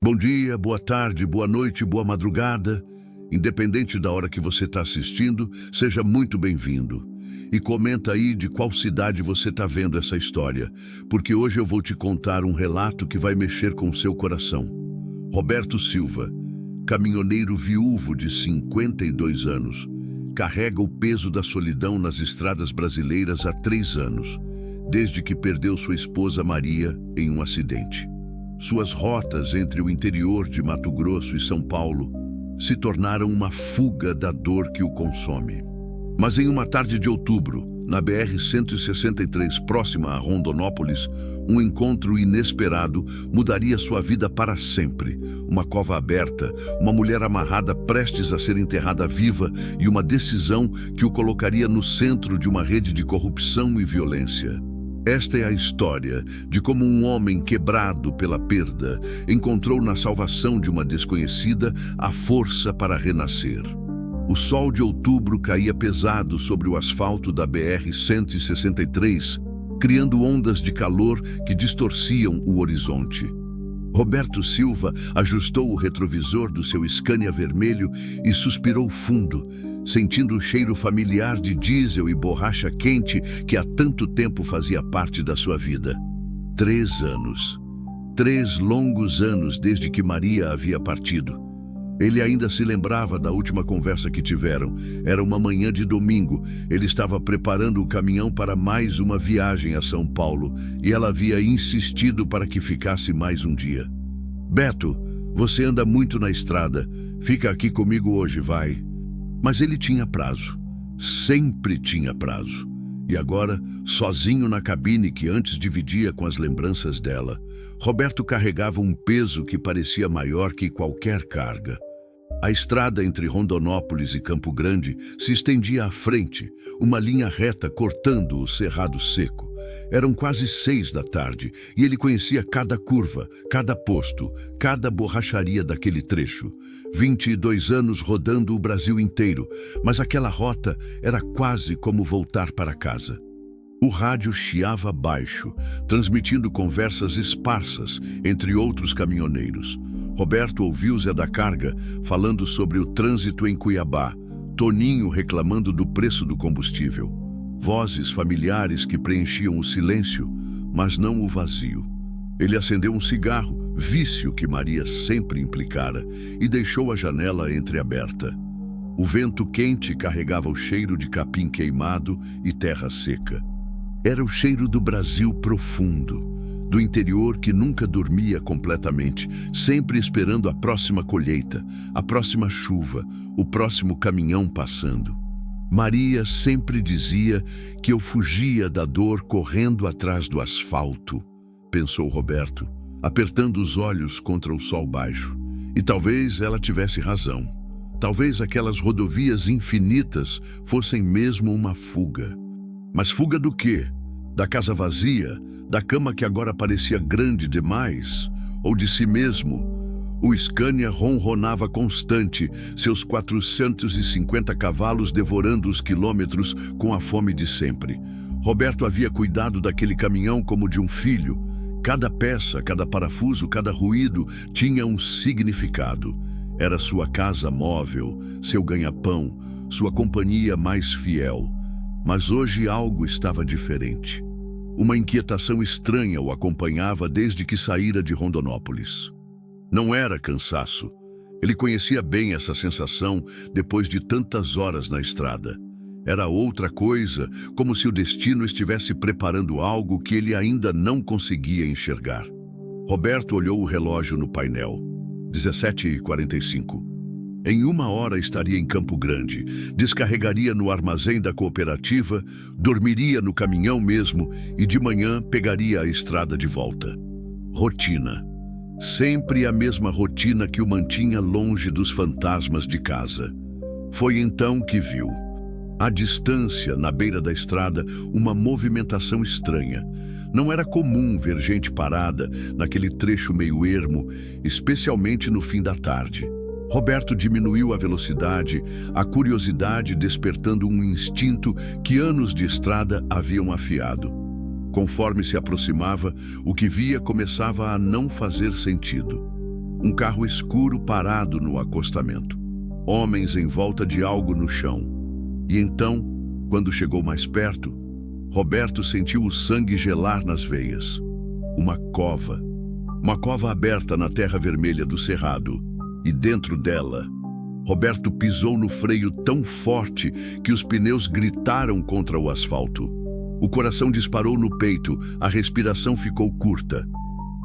Bom dia, boa tarde, boa noite, boa madrugada. Independente da hora que você está assistindo, seja muito bem-vindo. E comenta aí de qual cidade você está vendo essa história, porque hoje eu vou te contar um relato que vai mexer com o seu coração. Roberto Silva, caminhoneiro viúvo de 52 anos, carrega o peso da solidão nas estradas brasileiras há 3 anos, desde que perdeu sua esposa Maria em um acidente. Suas rotas entre o interior de Mato Grosso e São Paulo se tornaram uma fuga da dor que o consome. Mas em uma tarde de outubro, na BR-163, próxima a Rondonópolis, um encontro inesperado mudaria sua vida para sempre. Uma cova aberta, uma mulher amarrada prestes a ser enterrada viva e uma decisão que o colocaria no centro de uma rede de corrupção e violência. Esta é a história de como um homem quebrado pela perda encontrou na salvação de uma desconhecida a força para renascer. O sol de outubro caía pesado sobre o asfalto da BR-163, criando ondas de calor que distorciam o horizonte. Roberto Silva ajustou o retrovisor do seu Scania vermelho e suspirou fundo, sentindo o cheiro familiar de diesel e borracha quente que há tanto tempo fazia parte da sua vida. 3 anos. 3 longos anos desde que Maria havia partido. Ele ainda se lembrava da última conversa que tiveram. Era uma manhã de domingo. Ele estava preparando o caminhão para mais uma viagem a São Paulo e ela havia insistido para que ficasse mais um dia. Beto, você anda muito na estrada. Fica aqui comigo hoje, vai. Mas ele tinha prazo. Sempre tinha prazo. E agora, sozinho na cabine que antes dividia com as lembranças dela, Roberto carregava um peso que parecia maior que qualquer carga. A estrada entre Rondonópolis e Campo Grande se estendia à frente, uma linha reta cortando o Cerrado Seco. Eram quase 6 da tarde e ele conhecia cada curva, cada posto, cada borracharia daquele trecho. 22 anos rodando o Brasil inteiro, mas aquela rota era quase como voltar para casa. O rádio chiava baixo, transmitindo conversas esparsas entre outros caminhoneiros. Roberto ouviu Zé da Carga falando sobre o trânsito em Cuiabá, Toninho reclamando do preço do combustível. Vozes familiares que preenchiam o silêncio, mas não o vazio. Ele acendeu um cigarro, vício que Maria sempre implicara, e deixou a janela entreaberta. O vento quente carregava o cheiro de capim queimado e terra seca. Era o cheiro do Brasil profundo, do interior que nunca dormia completamente, sempre esperando a próxima colheita, a próxima chuva, o próximo caminhão passando. Maria sempre dizia que eu fugia da dor correndo atrás do asfalto, pensou Roberto, apertando os olhos contra o sol baixo. E talvez ela tivesse razão. Talvez aquelas rodovias infinitas fossem mesmo uma fuga. Mas fuga do quê? Da casa vazia? Da cama que agora parecia grande demais? Ou de si mesmo? O Scania ronronava constante, seus 450 cavalos devorando os quilômetros com a fome de sempre. Roberto havia cuidado daquele caminhão como de um filho. Cada peça, cada parafuso, cada ruído tinha um significado. Era sua casa móvel, seu ganha-pão, sua companhia mais fiel. Mas hoje algo estava diferente. Uma inquietação estranha o acompanhava desde que saíra de Rondonópolis. Não era cansaço. Ele conhecia bem essa sensação depois de tantas horas na estrada. Era outra coisa, como se o destino estivesse preparando algo que ele ainda não conseguia enxergar. Roberto olhou o relógio no painel. 17h45. Em 1 hora estaria em Campo Grande, descarregaria no armazém da cooperativa, dormiria no caminhão mesmo e de manhã pegaria a estrada de volta. Rotina. Sempre a mesma rotina que o mantinha longe dos fantasmas de casa. Foi então que viu, à distância, na beira da estrada, uma movimentação estranha. Não era comum ver gente parada naquele trecho meio ermo, especialmente no fim da tarde. Roberto diminuiu a velocidade, a curiosidade despertando um instinto que anos de estrada haviam afiado. Conforme se aproximava, o que via começava a não fazer sentido. Um carro escuro parado no acostamento. Homens em volta de algo no chão. E então, quando chegou mais perto, Roberto sentiu o sangue gelar nas veias. Uma cova. Uma cova aberta na terra vermelha do cerrado. E dentro dela, Roberto pisou no freio tão forte que os pneus gritaram contra o asfalto. O coração disparou no peito, a respiração ficou curta.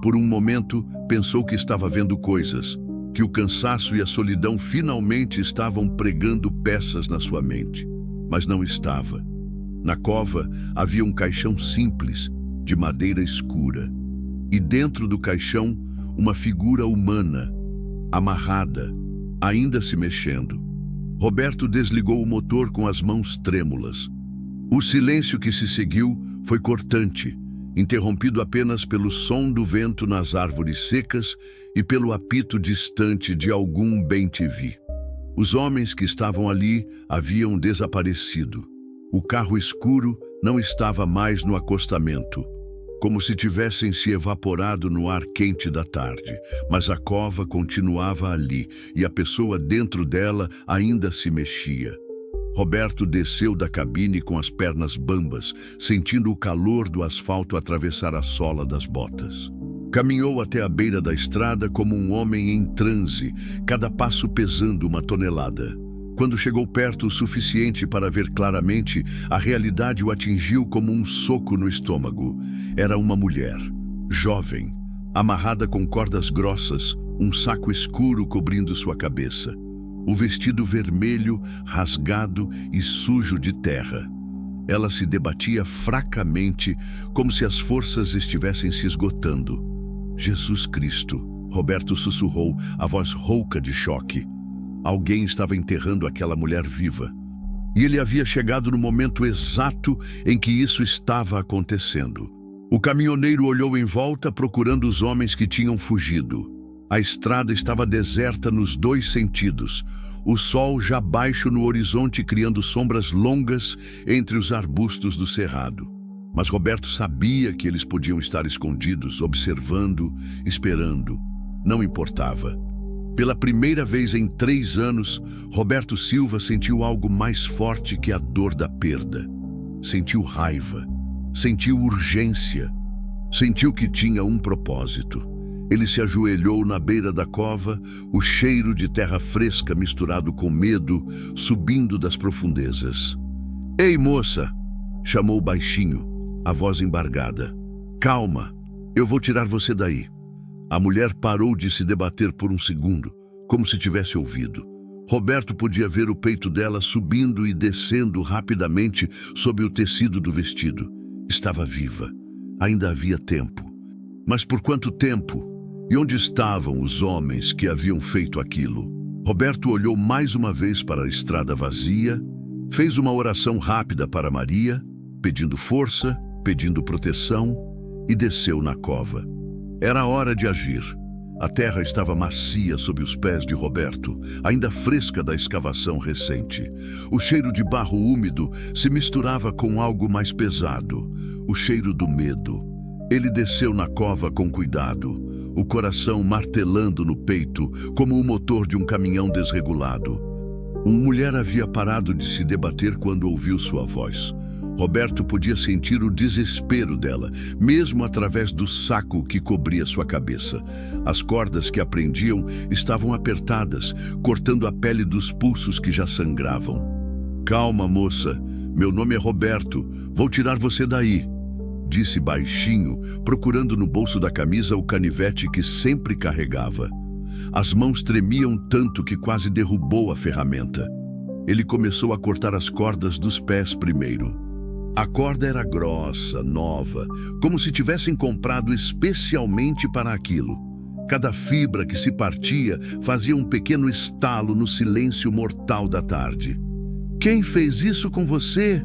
Por um momento, pensou que estava vendo coisas, que o cansaço e a solidão finalmente estavam pregando peças na sua mente. Mas não estava. Na cova havia um caixão simples, de madeira escura. E dentro do caixão, uma figura humana, amarrada, ainda se mexendo. Roberto desligou o motor com as mãos trêmulas. O silêncio que se seguiu foi cortante, interrompido apenas pelo som do vento nas árvores secas e pelo apito distante de algum bem-te-vi. Os homens que estavam ali haviam desaparecido. O carro escuro não estava mais no acostamento, como se tivessem se evaporado no ar quente da tarde, mas a cova continuava ali e a pessoa dentro dela ainda se mexia. Roberto desceu da cabine com as pernas bambas, sentindo o calor do asfalto atravessar a sola das botas. Caminhou até a beira da estrada como um homem em transe, cada passo pesando uma tonelada. Quando chegou perto o suficiente para ver claramente, a realidade o atingiu como um soco no estômago. Era uma mulher, jovem, amarrada com cordas grossas, um saco escuro cobrindo sua cabeça. O vestido vermelho, rasgado e sujo de terra. Ela se debatia fracamente, como se as forças estivessem se esgotando. Jesus Cristo, Roberto sussurrou, a voz rouca de choque. Alguém estava enterrando aquela mulher viva. E ele havia chegado no momento exato em que isso estava acontecendo. O caminhoneiro olhou em volta procurando os homens que tinham fugido. A estrada estava deserta nos dois sentidos. O sol já baixo no horizonte criando sombras longas entre os arbustos do cerrado. Mas Roberto sabia que eles podiam estar escondidos, observando, esperando. Não importava. Pela primeira vez em 3 anos, Roberto Silva sentiu algo mais forte que a dor da perda. Sentiu raiva, sentiu urgência, sentiu que tinha um propósito. Ele se ajoelhou na beira da cova, o cheiro de terra fresca misturado com medo, subindo das profundezas. "Ei, moça!" chamou baixinho, a voz embargada. "Calma, eu vou tirar você daí." A mulher parou de se debater por um segundo, como se tivesse ouvido. Roberto podia ver o peito dela subindo e descendo rapidamente sob o tecido do vestido. Estava viva. Ainda havia tempo. Mas por quanto tempo? E onde estavam os homens que haviam feito aquilo? Roberto olhou mais uma vez para a estrada vazia, fez uma oração rápida para Maria, pedindo força, pedindo proteção, e desceu na cova. Era hora de agir. A terra estava macia sob os pés de Roberto, ainda fresca da escavação recente. O cheiro de barro úmido se misturava com algo mais pesado, o cheiro do medo. Ele desceu na cova com cuidado, o coração martelando no peito como o motor de um caminhão desregulado. Uma mulher havia parado de se debater quando ouviu sua voz. Roberto podia sentir o desespero dela, mesmo através do saco que cobria sua cabeça. As cordas que a prendiam estavam apertadas, cortando a pele dos pulsos que já sangravam. "Calma, moça. Meu nome é Roberto. Vou tirar você daí", disse baixinho, procurando no bolso da camisa o canivete que sempre carregava. As mãos tremiam tanto que quase derrubou a ferramenta. Ele começou a cortar as cordas dos pés primeiro. A corda era grossa, nova, como se tivessem comprado especialmente para aquilo. Cada fibra que se partia fazia um pequeno estalo no silêncio mortal da tarde. "Quem fez isso com você?"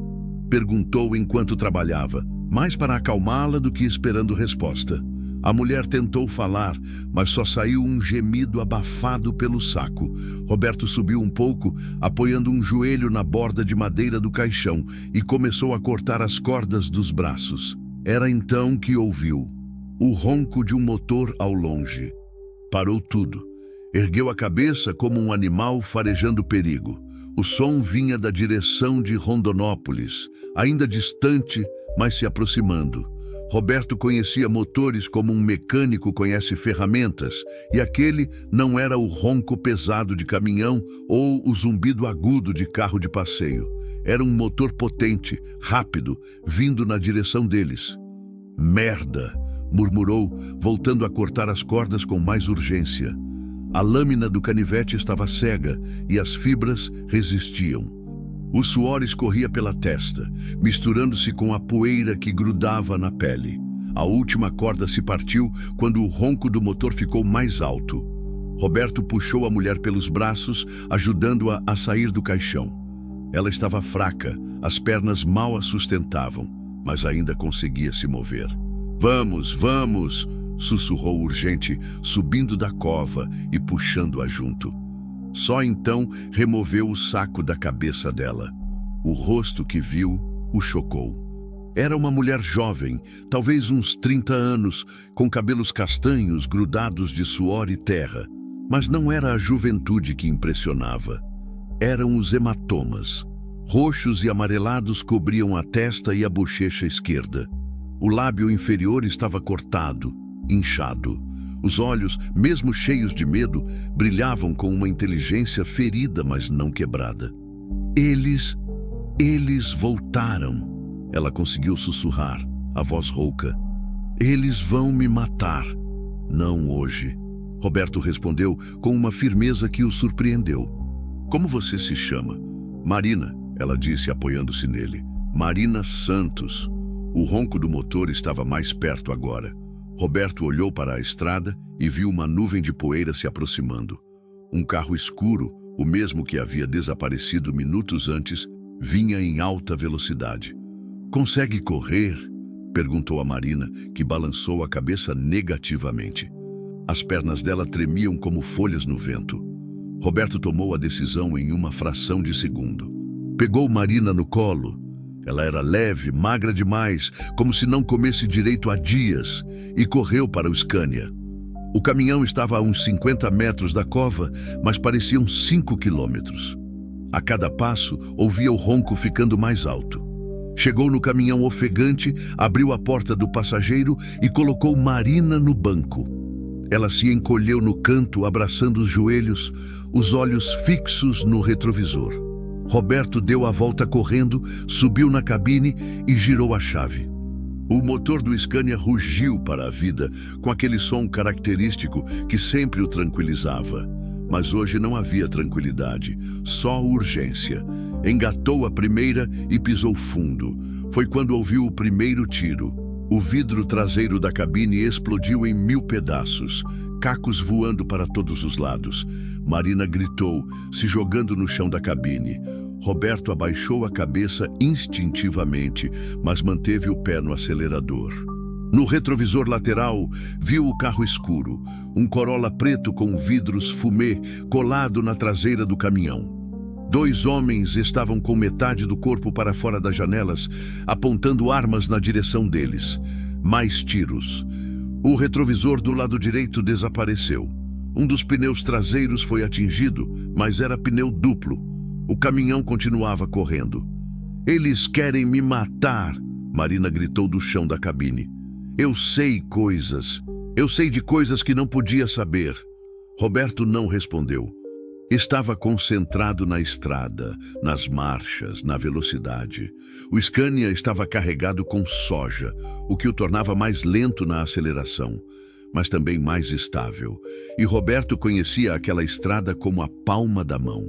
perguntou enquanto trabalhava, mais para acalmá-la do que esperando resposta. A mulher tentou falar, mas só saiu um gemido abafado pelo saco. Roberto subiu um pouco, apoiando um joelho na borda de madeira do caixão, e começou a cortar as cordas dos braços. Era então que ouviu o ronco de um motor ao longe. Parou tudo. Ergueu a cabeça como um animal farejando perigo. O som vinha da direção de Rondonópolis, ainda distante, mas se aproximando. Roberto conhecia motores como um mecânico conhece ferramentas, e aquele não era o ronco pesado de caminhão ou o zumbido agudo de carro de passeio. Era um motor potente, rápido, vindo na direção deles. "Merda!", murmurou, voltando a cortar as cordas com mais urgência. A lâmina do canivete estava cega e as fibras resistiam. O suor escorria pela testa, misturando-se com a poeira que grudava na pele. A última corda se partiu quando o ronco do motor ficou mais alto. Roberto puxou a mulher pelos braços, ajudando-a a sair do caixão. Ela estava fraca, as pernas mal a sustentavam, mas ainda conseguia se mover. "Vamos, vamos!", sussurrou urgente, subindo da cova e puxando-a junto. Só então removeu o saco da cabeça dela. O rosto que viu o chocou. Era uma mulher jovem, talvez uns 30 anos, com cabelos castanhos grudados de suor e terra. Mas não era a juventude que impressionava. Eram os hematomas. Roxos e amarelados cobriam a testa e a bochecha esquerda. O lábio inferior estava cortado, inchado. Os olhos, mesmo cheios de medo, brilhavam com uma inteligência ferida, mas não quebrada. Eles voltaram. Ela conseguiu sussurrar, a voz rouca. "Eles vão me matar." "Não hoje." Roberto respondeu com uma firmeza que o surpreendeu. "Como você se chama?" "Marina", ela disse, apoiando-se nele. "Marina Santos." O ronco do motor estava mais perto agora. Roberto olhou para a estrada e viu uma nuvem de poeira se aproximando. Um carro escuro, o mesmo que havia desaparecido minutos antes, vinha em alta velocidade. "Consegue correr?", perguntou a Marina, que balançou a cabeça negativamente. As pernas dela tremiam como folhas no vento. Roberto tomou a decisão em uma fração de segundo. Pegou Marina no colo. Ela era leve, magra demais, como se não comesse direito há dias, e correu para o Scania. O caminhão estava a uns 50 metros da cova, mas pareciam 5 quilômetros. A cada passo, ouvia o ronco ficando mais alto. Chegou no caminhão ofegante, abriu a porta do passageiro e colocou Marina no banco. Ela se encolheu no canto, abraçando os joelhos, os olhos fixos no retrovisor. Roberto deu a volta correndo, subiu na cabine e girou a chave. O motor do Scania rugiu para a vida, com aquele som característico que sempre o tranquilizava. Mas hoje não havia tranquilidade, só urgência. Engatou a primeira e pisou fundo. Foi quando ouviu o primeiro tiro. O vidro traseiro da cabine explodiu em 1000 pedaços, cacos voando para todos os lados. Marina gritou, se jogando no chão da cabine. Roberto abaixou a cabeça instintivamente, mas manteve o pé no acelerador. No retrovisor lateral, viu o carro escuro, um Corolla preto com vidros fumê colado na traseira do caminhão. 2 homens estavam com metade do corpo para fora das janelas, apontando armas na direção deles. Mais tiros. O retrovisor do lado direito desapareceu. Um dos pneus traseiros foi atingido, mas era pneu duplo. O caminhão continuava correndo. "Eles querem me matar", Marina gritou do chão da cabine. Eu sei de coisas que não podia saber." Roberto não respondeu. Estava concentrado na estrada, nas marchas, na velocidade. O Scania estava carregado com soja, o que o tornava mais lento na aceleração, mas também mais estável. E Roberto conhecia aquela estrada como a palma da mão.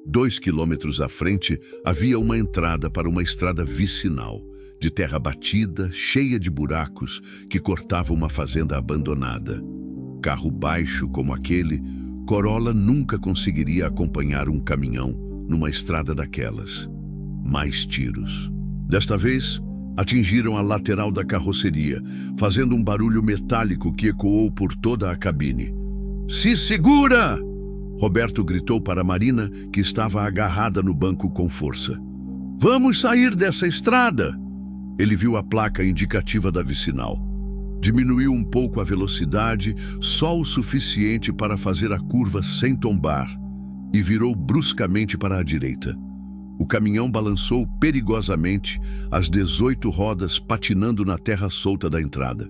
2 quilômetros à frente havia uma entrada para uma estrada vicinal, de terra batida, cheia de buracos, que cortava uma fazenda abandonada. Carro baixo como aquele, Corolla nunca conseguiria acompanhar um caminhão numa estrada daquelas. Mais tiros. Desta vez, atingiram a lateral da carroceria, fazendo um barulho metálico que ecoou por toda a cabine. "Se segura!" Roberto gritou para Marina, que estava agarrada no banco com força. "Vamos sair dessa estrada!" Ele viu a placa indicativa da vicinal. Diminuiu um pouco a velocidade, só o suficiente para fazer a curva sem tombar, e virou bruscamente para a direita. O caminhão balançou perigosamente, as 18 rodas patinando na terra solta da entrada.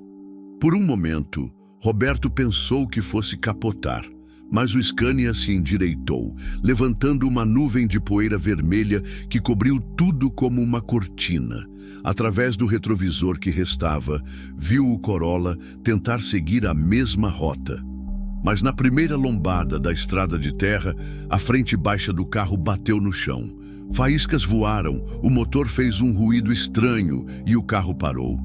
Por um momento, Roberto pensou que fosse capotar, mas o Scania se endireitou, levantando uma nuvem de poeira vermelha que cobriu tudo como uma cortina. Através do retrovisor que restava, viu o Corolla tentar seguir a mesma rota. Mas na primeira lombada da estrada de terra, a frente baixa do carro bateu no chão. Faíscas voaram, o motor fez um ruído estranho e o carro parou.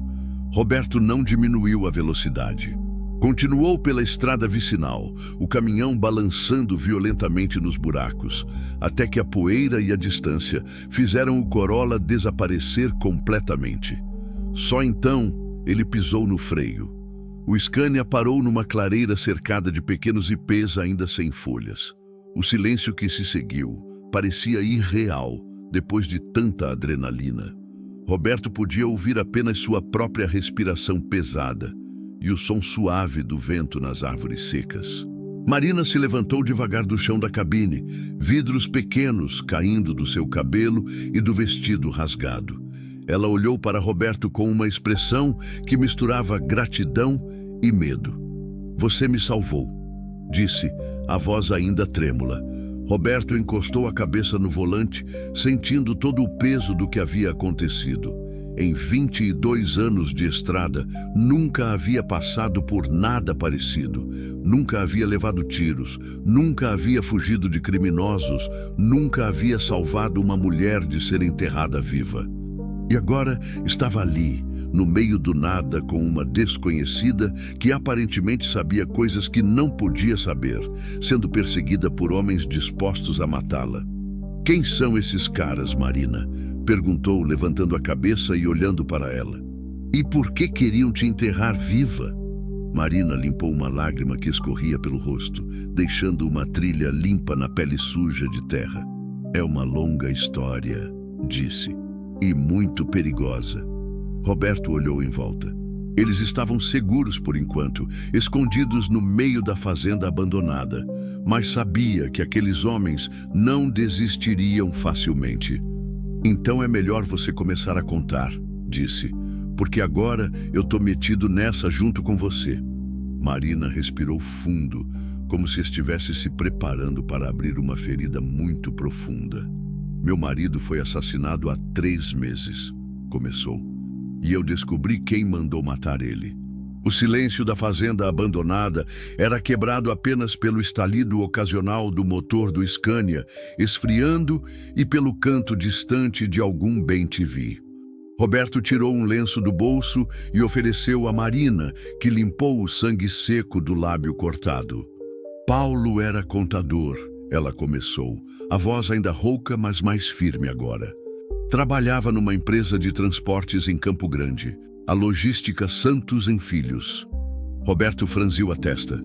Roberto não diminuiu a velocidade. Continuou pela estrada vicinal, o caminhão balançando violentamente nos buracos, até que a poeira e a distância fizeram o Corolla desaparecer completamente. Só então ele pisou no freio. O Scania parou numa clareira cercada de pequenos ipês ainda sem folhas. O silêncio que se seguiu parecia irreal depois de tanta adrenalina. Roberto podia ouvir apenas sua própria respiração pesada e o som suave do vento nas árvores secas. Marina se levantou devagar do chão da cabine, vidros pequenos caindo do seu cabelo e do vestido rasgado. Ela olhou para Roberto com uma expressão que misturava gratidão e medo. "Você me salvou", disse, a voz ainda trêmula. Roberto encostou a cabeça no volante, sentindo todo o peso do que havia acontecido. Em 22 anos de estrada, nunca havia passado por nada parecido. Nunca havia levado tiros, nunca havia fugido de criminosos, nunca havia salvado uma mulher de ser enterrada viva. E agora estava ali, no meio do nada, com uma desconhecida que aparentemente sabia coisas que não podia saber, sendo perseguida por homens dispostos a matá-la. "Quem são esses caras, Marina?", perguntou, levantando a cabeça e olhando para ela. "E por que queriam te enterrar viva?" Marina limpou uma lágrima que escorria pelo rosto, deixando uma trilha limpa na pele suja de terra. "É uma longa história", disse, "e muito perigosa." Roberto olhou em volta. Eles estavam seguros por enquanto, escondidos no meio da fazenda abandonada, mas sabia que aqueles homens não desistiriam facilmente. "Então é melhor você começar a contar", disse, "porque agora eu tô metido nessa junto com você." Marina respirou fundo, como se estivesse se preparando para abrir uma ferida muito profunda. "Meu marido foi assassinado há 3 meses", começou, "e eu descobri quem mandou matar ele." O silêncio da fazenda abandonada era quebrado apenas pelo estalido ocasional do motor do Scania, esfriando, e pelo canto distante de algum bem-te-vi. Roberto tirou um lenço do bolso e ofereceu a Marina, que limpou o sangue seco do lábio cortado. "Paulo era contador", ela começou, a voz ainda rouca, mas mais firme agora. "Trabalhava numa empresa de transportes em Campo Grande, a Logística Santos em Filhos." Roberto franziu a testa.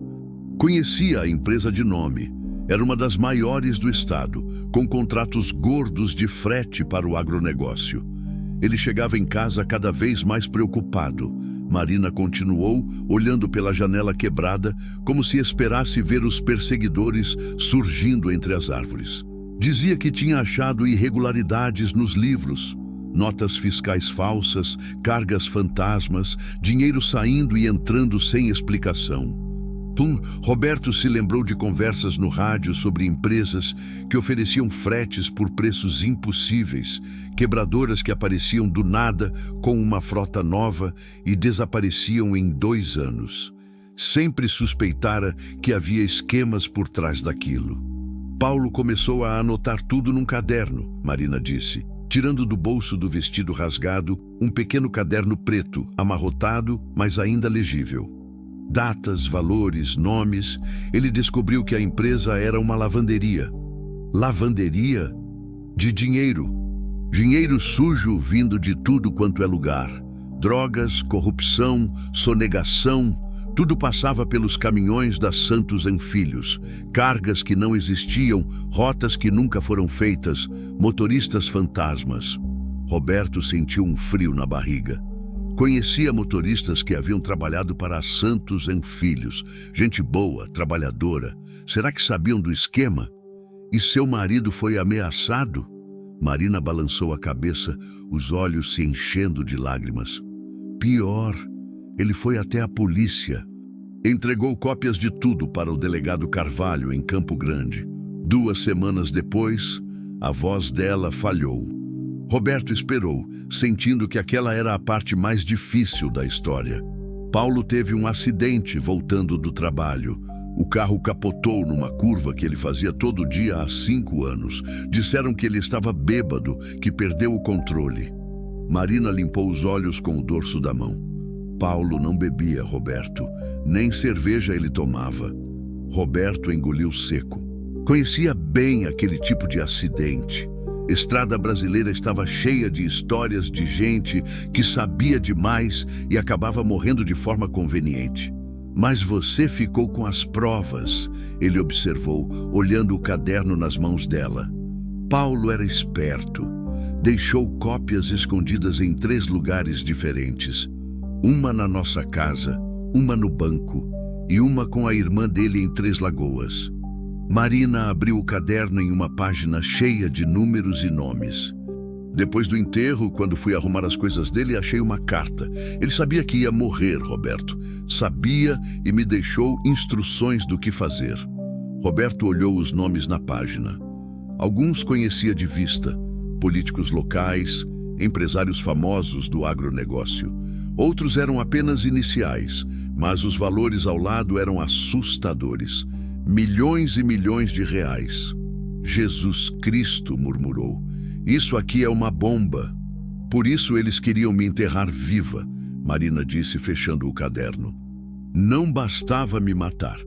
Conhecia a empresa de nome. Era uma das maiores do estado, com contratos gordos de frete para o agronegócio. Ele chegava em casa cada vez mais preocupado. Marina continuou, olhando pela janela quebrada, como se esperasse ver os perseguidores surgindo entre as árvores. Dizia que tinha achado irregularidades nos livros. Notas fiscais falsas, cargas fantasmas, dinheiro saindo e entrando sem explicação. Roberto se lembrou de conversas no rádio sobre empresas que ofereciam fretes por preços impossíveis, quebradoras que apareciam do nada com uma frota nova e desapareciam em 2 anos. Sempre suspeitara que havia esquemas por trás daquilo. Paulo começou a anotar tudo num caderno, Marina disse, tirando do bolso do vestido rasgado um pequeno caderno preto, amarrotado, mas ainda legível. Datas, valores, nomes, ele descobriu que a empresa era uma lavanderia. Lavanderia de dinheiro. Dinheiro sujo vindo de tudo quanto é lugar. Drogas, corrupção, sonegação, tudo passava pelos caminhões da Santos em Filhos. Cargas que não existiam, rotas que nunca foram feitas, motoristas fantasmas. Roberto sentiu um frio na barriga. Conhecia motoristas que haviam trabalhado para a Santos em Filhos, gente boa, trabalhadora. Será que sabiam do esquema? E seu marido foi ameaçado? Marina balançou a cabeça, os olhos se enchendo de lágrimas. Pior, ele foi até a polícia. Entregou cópias de tudo para o delegado Carvalho, em Campo Grande. 2 semanas depois, a voz dela falhou. Roberto esperou, sentindo que aquela era a parte mais difícil da história. Paulo teve um acidente voltando do trabalho. O carro capotou numa curva que ele fazia todo dia há 5 anos. Disseram que ele estava bêbado, que perdeu o controle. Marina limpou os olhos com o dorso da mão. Paulo não bebia, Roberto. Nem cerveja ele tomava. Roberto engoliu seco. Conhecia bem aquele tipo de acidente. Estrada brasileira estava cheia de histórias de gente que sabia demais e acabava morrendo de forma conveniente. Mas você ficou com as provas, ele observou, olhando o caderno nas mãos dela. Paulo era esperto. Deixou cópias escondidas em 3 lugares diferentes. Uma na nossa casa, uma no banco e uma com a irmã dele em 3 Lagoas. Marina abriu o caderno em uma página cheia de números e nomes. Depois do enterro, quando fui arrumar as coisas dele, achei uma carta. Ele sabia que ia morrer, Roberto. Sabia e me deixou instruções do que fazer. Roberto olhou os nomes na página. Alguns conhecia de vista. Políticos locais, empresários famosos do agronegócio. Outros eram apenas iniciais, mas os valores ao lado eram assustadores. Milhões e milhões de reais. Jesus Cristo, murmurou. Isso aqui é uma bomba. Por isso eles queriam me enterrar viva, Marina disse, fechando o caderno. Não bastava me matar.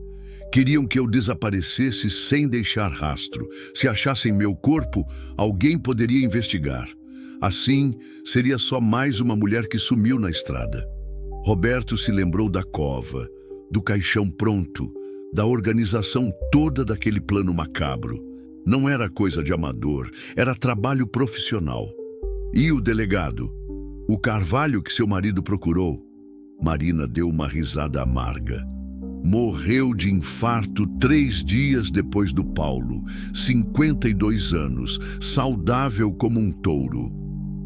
Queriam que eu desaparecesse sem deixar rastro. Se achassem meu corpo, alguém poderia investigar. Assim, seria só mais uma mulher que sumiu na estrada. Roberto se lembrou da cova, do caixão pronto, da organização toda daquele plano macabro. Não era coisa de amador, era trabalho profissional. E o delegado? O Carvalho que seu marido procurou? Marina deu uma risada amarga. Morreu de infarto 3 dias depois do Paulo, 52 anos, saudável como um touro.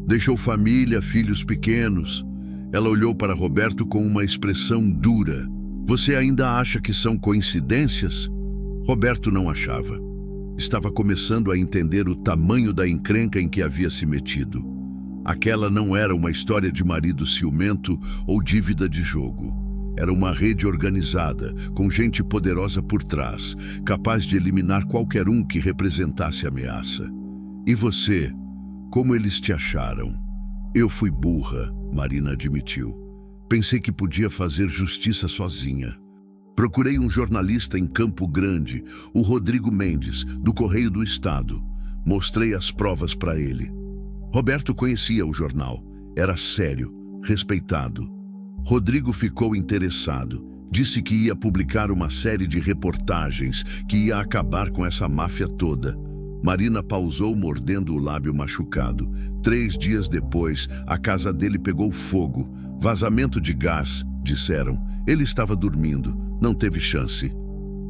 Deixou família, filhos pequenos. Ela olhou para Roberto com uma expressão dura. Você ainda acha que são coincidências? Roberto não achava. Estava começando a entender o tamanho da encrenca em que havia se metido. Aquela não era uma história de marido ciumento ou dívida de jogo. Era uma rede organizada, com gente poderosa por trás, capaz de eliminar qualquer um que representasse ameaça. E você? Como eles te acharam? Eu fui burra, Marina admitiu. Pensei que podia fazer justiça sozinha. Procurei um jornalista em Campo Grande, o Rodrigo Mendes, do Correio do Estado. Mostrei as provas para ele. Roberto conhecia o jornal. Era sério, respeitado. Rodrigo ficou interessado. Disse que ia publicar uma série de reportagens que ia acabar com essa máfia toda. Marina pausou, mordendo o lábio machucado. 3 dias depois, a casa dele pegou fogo. Vazamento de gás, disseram. Ele estava dormindo. Não teve chance.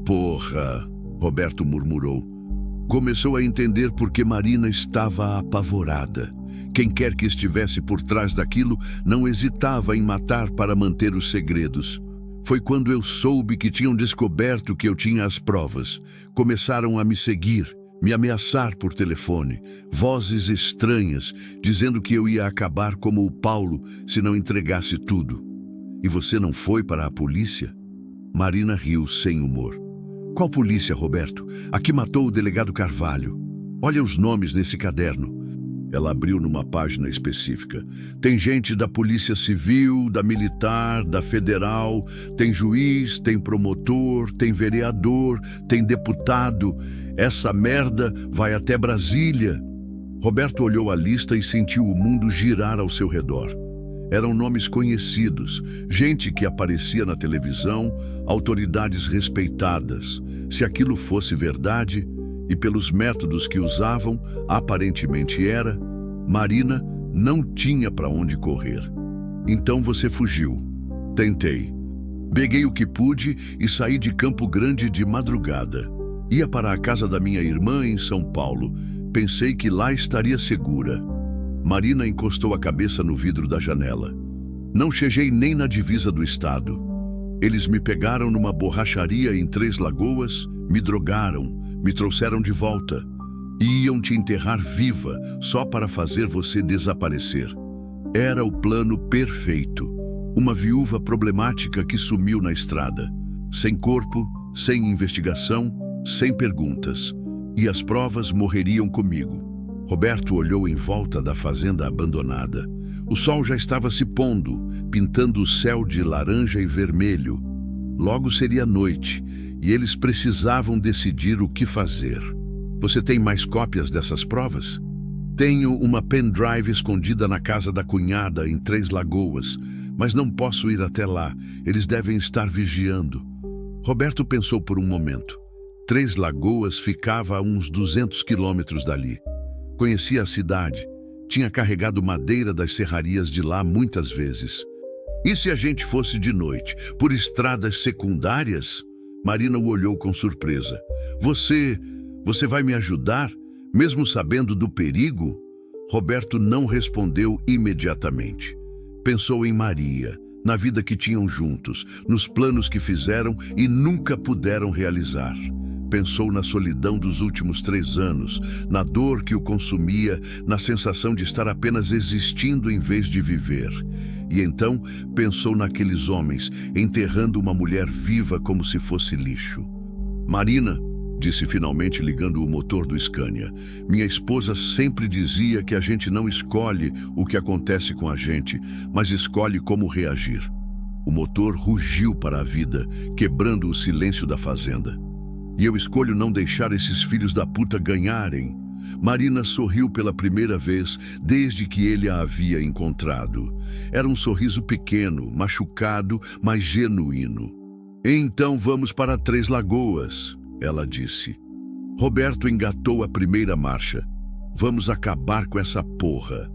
Porra, Roberto murmurou. Começou a entender por que Marina estava apavorada. Quem quer que estivesse por trás daquilo não hesitava em matar para manter os segredos. Foi quando eu soube que tinham descoberto que eu tinha as provas. Começaram a me seguir, me ameaçar por telefone. Vozes estranhas, dizendo que eu ia acabar como o Paulo se não entregasse tudo. E você não foi para a polícia? Marina riu sem humor. Qual polícia, Roberto? A que matou o delegado Carvalho. Olha os nomes nesse caderno. Ela abriu numa página específica. Tem gente da Polícia Civil, da Militar, da Federal, tem juiz, tem promotor, tem vereador, tem deputado. Essa merda vai até Brasília. Roberto olhou a lista e sentiu o mundo girar ao seu redor. Eram nomes conhecidos, gente que aparecia na televisão, autoridades respeitadas. Se aquilo fosse verdade, e pelos métodos que usavam, aparentemente era, Marina não tinha para onde correr. Então você fugiu. Tentei. Peguei o que pude e saí de Campo Grande de madrugada. Ia para a casa da minha irmã em São Paulo. Pensei que lá estaria segura. Marina encostou a cabeça no vidro da janela. Não cheguei nem na divisa do estado. Eles me pegaram numa borracharia em Três Lagoas, me drogaram, me trouxeram de volta. E iam te enterrar viva, só para fazer você desaparecer. Era o plano perfeito. Uma viúva problemática que sumiu na estrada. Sem corpo, sem investigação, sem perguntas. E as provas morreriam comigo. Roberto olhou em volta da fazenda abandonada. O sol já estava se pondo, pintando o céu de laranja e vermelho. Logo seria noite, e eles precisavam decidir o que fazer. Você tem mais cópias dessas provas? Tenho uma pendrive escondida na casa da cunhada em Três Lagoas, mas não posso ir até lá. Eles devem estar vigiando. Roberto pensou por um momento. Três Lagoas ficava a uns 200 quilômetros dali. Conhecia a cidade. Tinha carregado madeira das serrarias de lá muitas vezes. E se a gente fosse de noite, por estradas secundárias? Marina o olhou com surpresa. Você vai me ajudar, mesmo sabendo do perigo? Roberto não respondeu imediatamente. Pensou em Maria, na vida que tinham juntos, nos planos que fizeram e nunca puderam realizar. Pensou na solidão dos últimos 3 anos, na dor que o consumia, na sensação de estar apenas existindo em vez de viver. E então pensou naqueles homens, enterrando uma mulher viva como se fosse lixo. Marina, disse finalmente ligando o motor do Scania, minha esposa sempre dizia que a gente não escolhe o que acontece com a gente, mas escolhe como reagir. O motor rugiu para a vida, quebrando o silêncio da fazenda. E eu escolho não deixar esses filhos da puta ganharem. Marina sorriu pela primeira vez desde que ele a havia encontrado. Era um sorriso pequeno, machucado, mas genuíno. Então vamos para Três Lagoas, ela disse. Roberto engatou a primeira marcha. Vamos acabar com essa porra.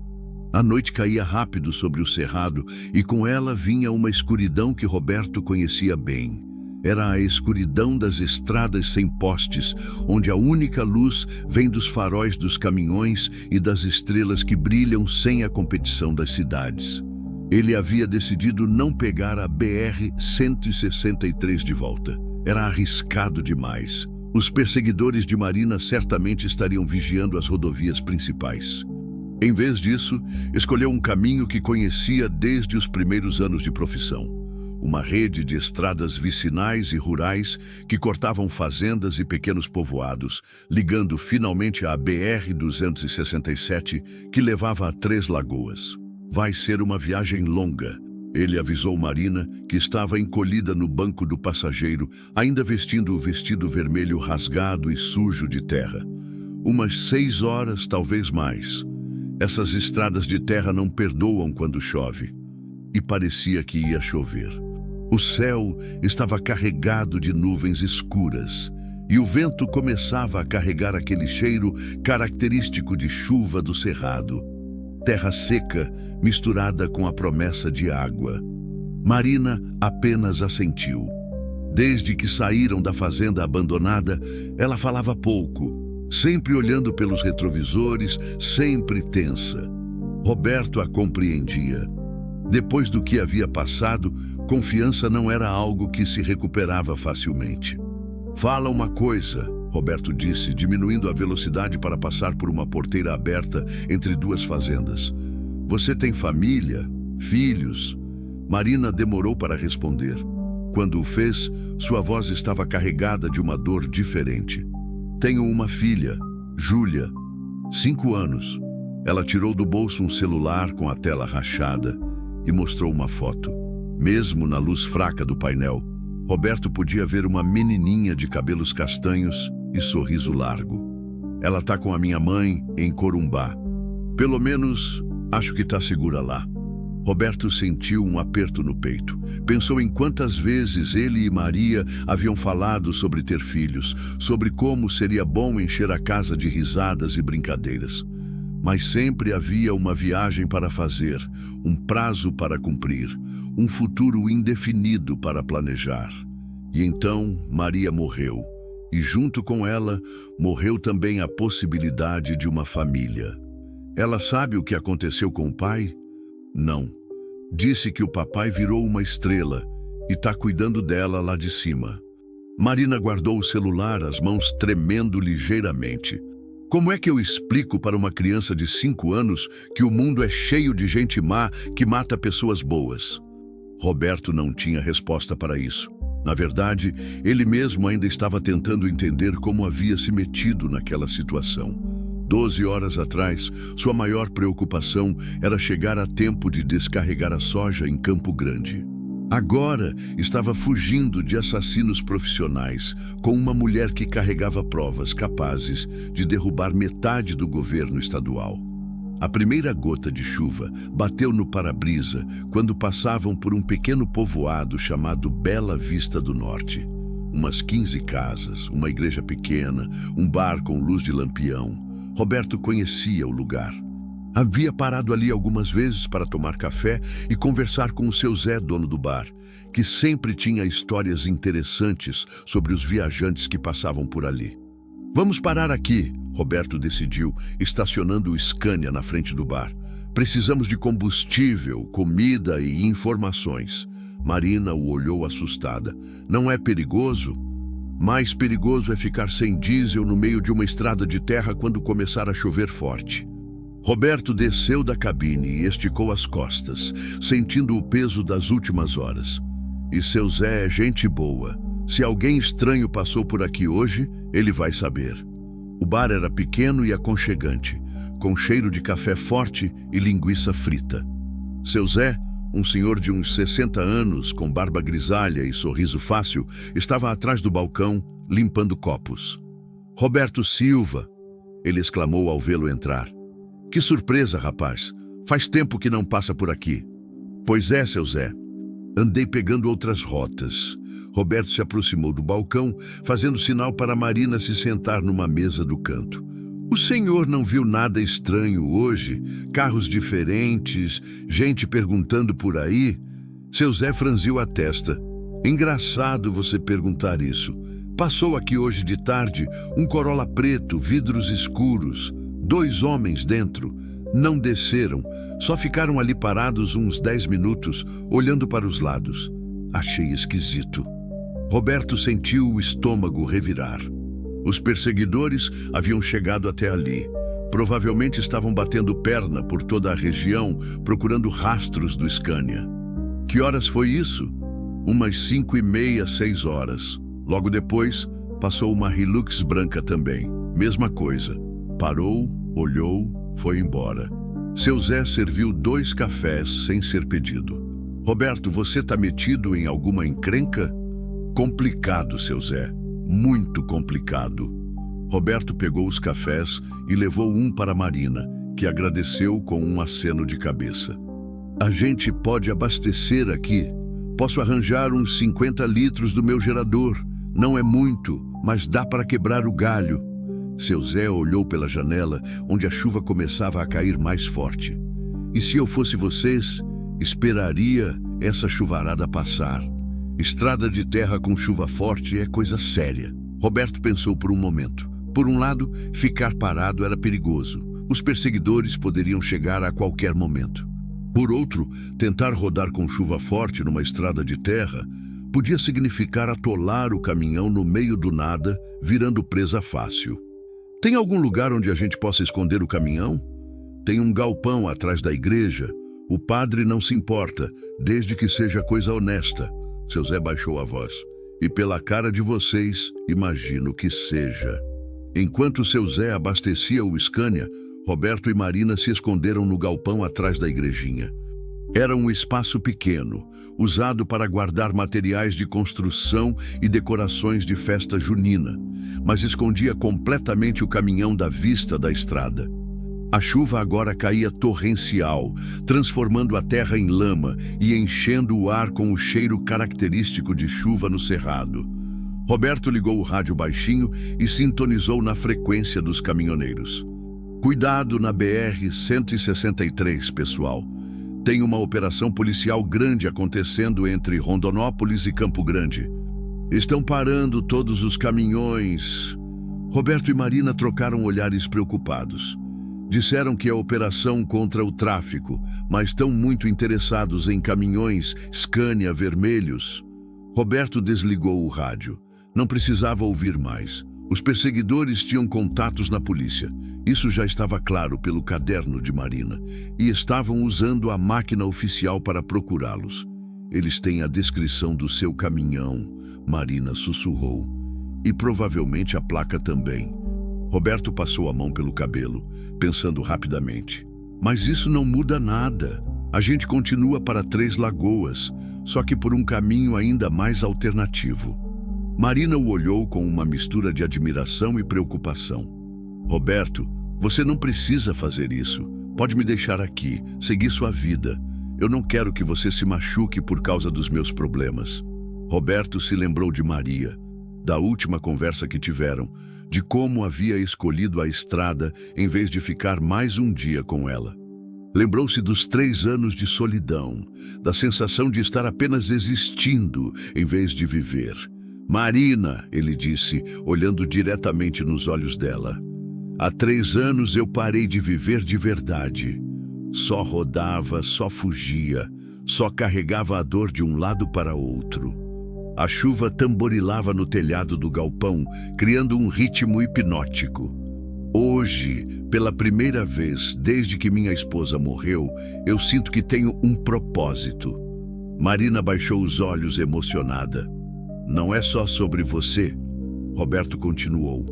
A noite caía rápido sobre o cerrado e com ela vinha uma escuridão que Roberto conhecia bem. Era a escuridão das estradas sem postes, onde a única luz vem dos faróis dos caminhões e das estrelas que brilham sem a competição das cidades. Ele havia decidido não pegar a BR-163 de volta. Era arriscado demais. Os perseguidores de Marina certamente estariam vigiando as rodovias principais. Em vez disso, escolheu um caminho que conhecia desde os primeiros anos de profissão. Uma rede de estradas vicinais e rurais que cortavam fazendas e pequenos povoados, ligando finalmente à BR-267, que levava a Três Lagoas. Vai ser uma viagem longa, ele avisou Marina, que estava encolhida no banco do passageiro, ainda vestindo o vestido vermelho rasgado e sujo de terra. Umas 6 horas, talvez mais. Essas estradas de terra não perdoam quando chove. E parecia que ia chover. O céu estava carregado de nuvens escuras e o vento começava a carregar aquele cheiro característico de chuva do cerrado. Terra seca misturada com a promessa de água. Marina apenas assentiu. Desde que saíram da fazenda abandonada, ela falava pouco, sempre olhando pelos retrovisores, sempre tensa. Roberto a compreendia. Depois do que havia passado, confiança não era algo que se recuperava facilmente. Fala uma coisa, Roberto disse, diminuindo a velocidade para passar por uma porteira aberta entre 2 fazendas. Você tem família? Filhos? Marina demorou para responder. Quando o fez, sua voz estava carregada de uma dor diferente. Tenho uma filha, Júlia, 5 anos. Ela tirou do bolso um celular com a tela rachada e mostrou uma foto. Mesmo na luz fraca do painel, Roberto podia ver uma menininha de cabelos castanhos e sorriso largo. Ela tá com a minha mãe em Corumbá. Pelo menos, acho que tá segura lá. Roberto sentiu um aperto no peito. Pensou em quantas vezes ele e Maria haviam falado sobre ter filhos, sobre como seria bom encher a casa de risadas e brincadeiras. Mas sempre havia uma viagem para fazer, um prazo para cumprir, um futuro indefinido para planejar. E então Maria morreu, e junto com ela morreu também a possibilidade de uma família. Ela sabe o que aconteceu com o pai? Não. Disse que o papai virou uma estrela e está cuidando dela lá de cima. Marina guardou o celular, as mãos tremendo ligeiramente. Como é que eu explico para uma criança de 5 anos que o mundo é cheio de gente má que mata pessoas boas? Roberto não tinha resposta para isso. Na verdade, ele mesmo ainda estava tentando entender como havia se metido naquela situação. 12 horas atrás, sua maior preocupação era chegar a tempo de descarregar a soja em Campo Grande. Agora estava fugindo de assassinos profissionais com uma mulher que carregava provas capazes de derrubar metade do governo estadual. A primeira gota de chuva bateu no para-brisa quando passavam por um pequeno povoado chamado Bela Vista do Norte. Umas 15 casas, uma igreja pequena, um bar com luz de lampião. Roberto conhecia o lugar. Havia parado ali algumas vezes para tomar café e conversar com o seu Zé, dono do bar, que sempre tinha histórias interessantes sobre os viajantes que passavam por ali. Vamos parar aqui, Roberto decidiu, estacionando o Scania na frente do bar. Precisamos de combustível, comida e informações. Marina o olhou assustada. Não é perigoso? Mais perigoso é ficar sem diesel no meio de uma estrada de terra quando começar a chover forte. Roberto desceu da cabine e esticou as costas, sentindo o peso das últimas horas. E seu Zé é gente boa. Se alguém estranho passou por aqui hoje, ele vai saber. O bar era pequeno e aconchegante, com cheiro de café forte e linguiça frita. Seu Zé, um senhor de uns 60 anos, com barba grisalha e sorriso fácil, estava atrás do balcão, limpando copos. Roberto Silva, ele exclamou ao vê-lo entrar. Que surpresa, rapaz. Faz tempo que não passa por aqui. Pois é, seu Zé. Andei pegando outras rotas. Roberto se aproximou do balcão, fazendo sinal para Marina se sentar numa mesa do canto. O senhor não viu nada estranho hoje? Carros diferentes, gente perguntando por aí? Seu Zé franziu a testa. Engraçado você perguntar isso. Passou aqui hoje de tarde um Corolla preto, vidros escuros. 2 homens dentro. Não desceram, só ficaram ali parados uns 10 minutos, olhando para os lados. Achei esquisito. Roberto sentiu o estômago revirar. Os perseguidores haviam chegado até ali. Provavelmente estavam batendo perna por toda a região, procurando rastros do Scania. Que horas foi isso? Umas 5h30, 6 horas. Logo depois, passou uma Hilux branca também. Mesma coisa. Parou, olhou, foi embora. Seu Zé serviu 2 cafés sem ser pedido. Roberto, você tá metido em alguma encrenca? Complicado, seu Zé. Muito complicado. Roberto pegou os cafés e levou um para Marina, que agradeceu com um aceno de cabeça. A gente pode abastecer aqui. Posso arranjar uns 50 litros do meu gerador. Não é muito, mas dá para quebrar o galho. Seu Zé olhou pela janela, onde a chuva começava a cair mais forte. E se eu fosse vocês, esperaria essa chuvarada passar. Estrada de terra com chuva forte é coisa séria. Roberto pensou por um momento. Por um lado, ficar parado era perigoso. Os perseguidores poderiam chegar a qualquer momento. Por outro, tentar rodar com chuva forte numa estrada de terra podia significar atolar o caminhão no meio do nada, virando presa fácil. Tem algum lugar onde a gente possa esconder o caminhão? Tem um galpão atrás da igreja. O padre não se importa, desde que seja coisa honesta. Seu Zé baixou a voz. E pela cara de vocês, imagino que seja. Enquanto seu Zé abastecia o Scania, Roberto e Marina se esconderam no galpão atrás da igrejinha. Era um espaço pequeno, usado para guardar materiais de construção e decorações de festa junina, mas escondia completamente o caminhão da vista da estrada. A chuva agora caía torrencial, transformando a terra em lama e enchendo o ar com o cheiro característico de chuva no cerrado. Roberto ligou o rádio baixinho e sintonizou na frequência dos caminhoneiros. Cuidado na BR-163, pessoal. Tem uma operação policial grande acontecendo entre Rondonópolis e Campo Grande. Estão parando todos os caminhões. Roberto e Marina trocaram olhares preocupados. Disseram que é operação contra o tráfico, mas estão muito interessados em caminhões Scania vermelhos. Roberto desligou o rádio. Não precisava ouvir mais. Os perseguidores tinham contatos na polícia. Isso já estava claro pelo caderno de Marina. E estavam usando a máquina oficial para procurá-los. Eles têm a descrição do seu caminhão, Marina sussurrou. E provavelmente a placa também. Roberto passou a mão pelo cabelo, pensando rapidamente. Mas isso não muda nada. A gente continua para Três Lagoas, só que por um caminho ainda mais alternativo. Marina o olhou com uma mistura de admiração e preocupação. Roberto, você não precisa fazer isso. Pode me deixar aqui, seguir sua vida. Eu não quero que você se machuque por causa dos meus problemas. Roberto se lembrou de Maria, da última conversa que tiveram, de como havia escolhido a estrada em vez de ficar mais um dia com ela. Lembrou-se dos 3 anos de solidão, da sensação de estar apenas existindo em vez de viver. Marina, ele disse, olhando diretamente nos olhos dela. Há 3 anos eu parei de viver de verdade. Só rodava, só fugia, só carregava a dor de um lado para outro. A chuva tamborilava no telhado do galpão, criando um ritmo hipnótico. Hoje, pela primeira vez desde que minha esposa morreu, eu sinto que tenho um propósito. Marina baixou os olhos emocionada. Não é só sobre você, Roberto continuou.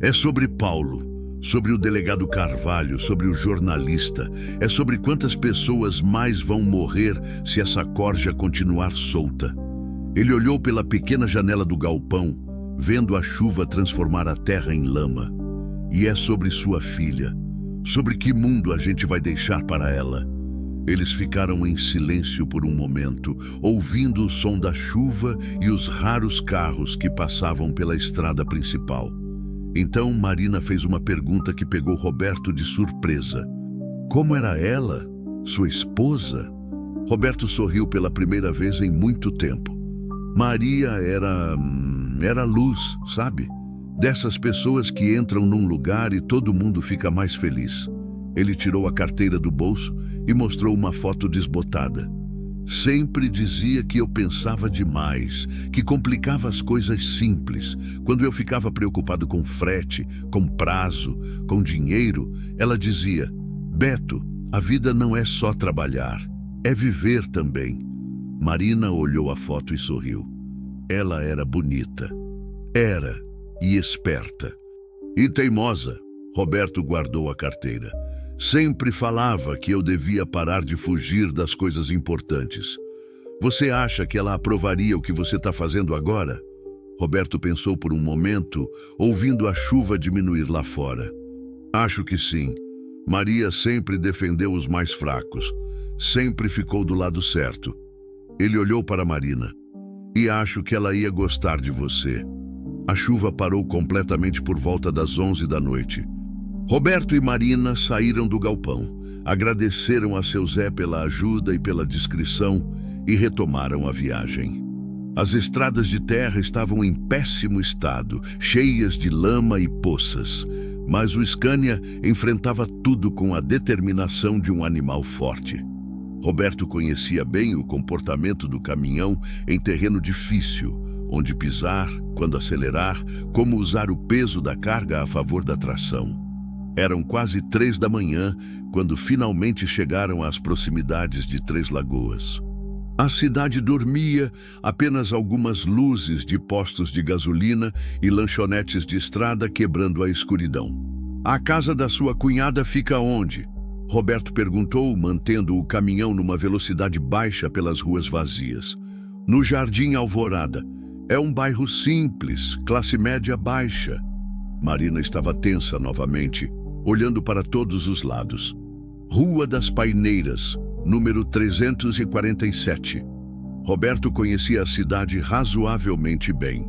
É sobre Paulo, sobre o delegado Carvalho, sobre o jornalista. É sobre quantas pessoas mais vão morrer se essa corja continuar solta. Ele olhou pela pequena janela do galpão, vendo a chuva transformar a terra em lama. E é sobre sua filha, sobre que mundo a gente vai deixar para ela. Eles ficaram em silêncio por um momento, ouvindo o som da chuva e os raros carros que passavam pela estrada principal. Então Marina fez uma pergunta que pegou Roberto de surpresa. Como era ela? Sua esposa? Roberto sorriu pela primeira vez em muito tempo. Maria era luz, sabe? Dessas pessoas que entram num lugar e todo mundo fica mais feliz. Ele tirou a carteira do bolso e mostrou uma foto desbotada. Sempre dizia que eu pensava demais, que complicava as coisas simples. Quando eu ficava preocupado com frete, com prazo, com dinheiro, ela dizia: Beto, a vida não é só trabalhar, é viver também. Marina olhou a foto e sorriu. Ela era bonita. Era e esperta. E teimosa. Roberto guardou a carteira. Sempre falava que eu devia parar de fugir das coisas importantes. Você acha que ela aprovaria o que você está fazendo agora? Roberto pensou por um momento, ouvindo a chuva diminuir lá fora. Acho que sim. Maria sempre defendeu os mais fracos. Sempre ficou do lado certo. Ele olhou para Marina. E acho que ela ia gostar de você. A chuva parou completamente por volta das 11 da noite. Roberto e Marina saíram do galpão, agradeceram a seu Zé pela ajuda e pela discrição e retomaram a viagem. As estradas de terra estavam em péssimo estado, cheias de lama e poças, mas o Scania enfrentava tudo com a determinação de um animal forte. Roberto conhecia bem o comportamento do caminhão em terreno difícil, onde pisar, quando acelerar, como usar o peso da carga a favor da tração. Eram quase 3 da manhã, quando finalmente chegaram às proximidades de Três Lagoas. A cidade dormia, apenas algumas luzes de postos de gasolina e lanchonetes de estrada quebrando a escuridão. A casa da sua cunhada fica onde? Roberto perguntou, mantendo o caminhão numa velocidade baixa pelas ruas vazias. No Jardim Alvorada. É um bairro simples, classe média baixa. Marina estava tensa novamente, olhando para todos os lados. Rua das Paineiras, número 347. Roberto conhecia a cidade razoavelmente bem.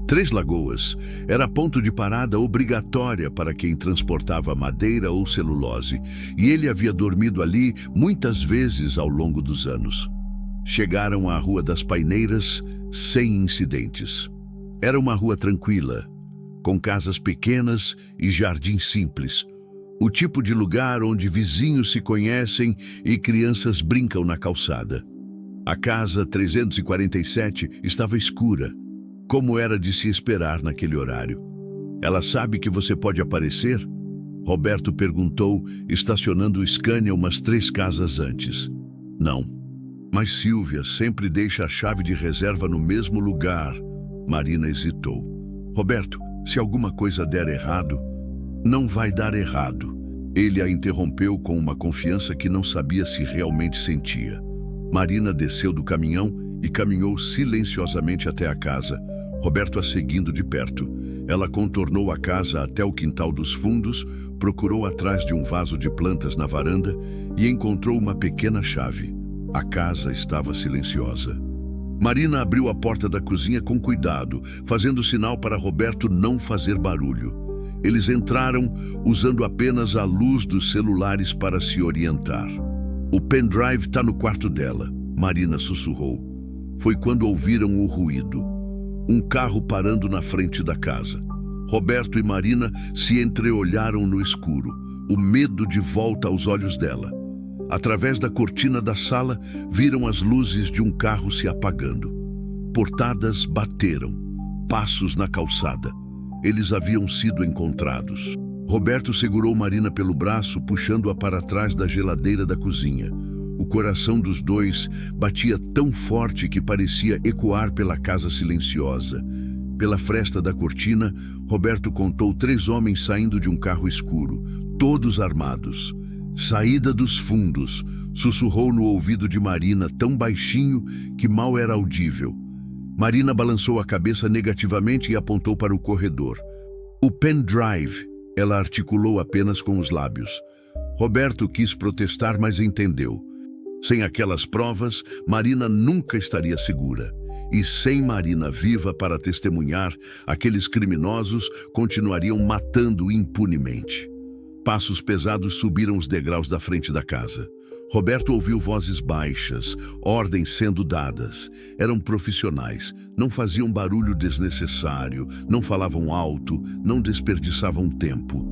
Três Lagoas era ponto de parada obrigatória para quem transportava madeira ou celulose, e ele havia dormido ali muitas vezes ao longo dos anos. Chegaram à Rua das Paineiras sem incidentes. Era uma rua tranquila, com casas pequenas e jardins simples. O tipo de lugar onde vizinhos se conhecem e crianças brincam na calçada. A casa 347 estava escura, como era de se esperar naquele horário. Ela sabe que você pode aparecer? Roberto perguntou, estacionando o Scania umas 3 casas antes. Não. Mas Silvia sempre deixa a chave de reserva no mesmo lugar. Marina hesitou. Roberto, se alguma coisa der errado, não vai dar errado. Ele a interrompeu com uma confiança que não sabia se realmente sentia. Marina desceu do caminhão e caminhou silenciosamente até a casa, Roberto a seguindo de perto. Ela contornou a casa até o quintal dos fundos, procurou atrás de um vaso de plantas na varanda e encontrou uma pequena chave. A casa estava silenciosa. Marina abriu a porta da cozinha com cuidado, fazendo sinal para Roberto não fazer barulho. Eles entraram usando apenas a luz dos celulares para se orientar. O pendrive está no quarto dela, Marina sussurrou. Foi quando ouviram o ruído. Um carro parando na frente da casa. Roberto e Marina se entreolharam no escuro, o medo de volta aos olhos dela. Através da cortina da sala, viram as luzes de um carro se apagando. Portadas bateram, passos na calçada. Eles haviam sido encontrados. Roberto segurou Marina pelo braço, puxando-a para trás da geladeira da cozinha. O coração dos dois batia tão forte que parecia ecoar pela casa silenciosa. Pela fresta da cortina, Roberto contou 3 homens saindo de um carro escuro, todos armados. Saída dos fundos, sussurrou no ouvido de Marina tão baixinho que mal era audível. Marina balançou a cabeça negativamente e apontou para o corredor. O pendrive, ela articulou apenas com os lábios. Roberto quis protestar, mas entendeu. Sem aquelas provas, Marina nunca estaria segura. E sem Marina viva para testemunhar, aqueles criminosos continuariam matando impunemente. Passos pesados subiram os degraus da frente da casa. Roberto ouviu vozes baixas, ordens sendo dadas. Eram profissionais, não faziam barulho desnecessário, não falavam alto, não desperdiçavam tempo.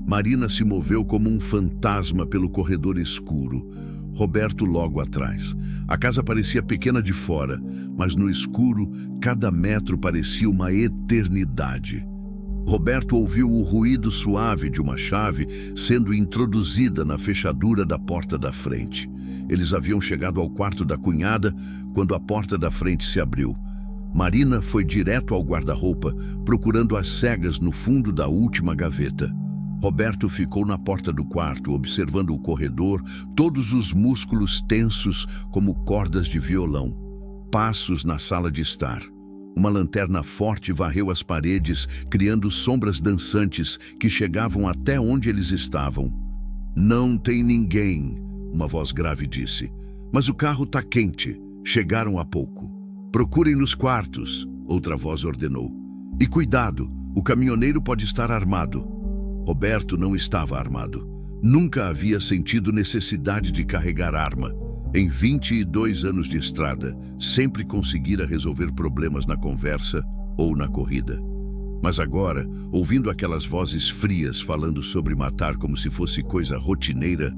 Marina se moveu como um fantasma pelo corredor escuro. Roberto logo atrás. A casa parecia pequena de fora, mas no escuro, cada metro parecia uma eternidade. Roberto ouviu o ruído suave de uma chave sendo introduzida na fechadura da porta da frente. Eles haviam chegado ao quarto da cunhada quando a porta da frente se abriu. Marina foi direto ao guarda-roupa, procurando às cegas no fundo da última gaveta. Roberto ficou na porta do quarto, observando o corredor, todos os músculos tensos como cordas de violão. Passos na sala de estar. Uma lanterna forte varreu as paredes, criando sombras dançantes que chegavam até onde eles estavam. Não tem ninguém, uma voz grave disse. Mas o carro está quente. Chegaram há pouco. Procurem nos quartos, outra voz ordenou. E cuidado, o caminhoneiro pode estar armado. Roberto não estava armado. Nunca havia sentido necessidade de carregar arma. Em 22 anos de estrada, sempre conseguira resolver problemas na conversa ou na corrida. Mas agora, ouvindo aquelas vozes frias falando sobre matar como se fosse coisa rotineira,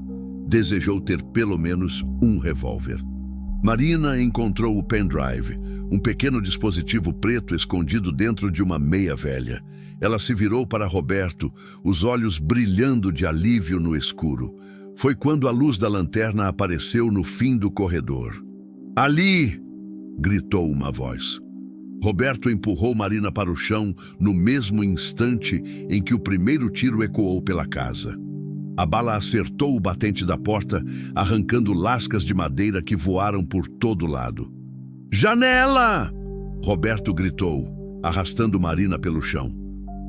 desejou ter pelo menos um revólver. Marina encontrou o pendrive, um pequeno dispositivo preto escondido dentro de uma meia velha. Ela se virou para Roberto, os olhos brilhando de alívio no escuro. Foi quando a luz da lanterna apareceu no fim do corredor. "Ali!" gritou uma voz. Roberto empurrou Marina para o chão no mesmo instante em que o primeiro tiro ecoou pela casa. A bala acertou o batente da porta, arrancando lascas de madeira que voaram por todo lado. "Janela!" Roberto gritou, arrastando Marina pelo chão.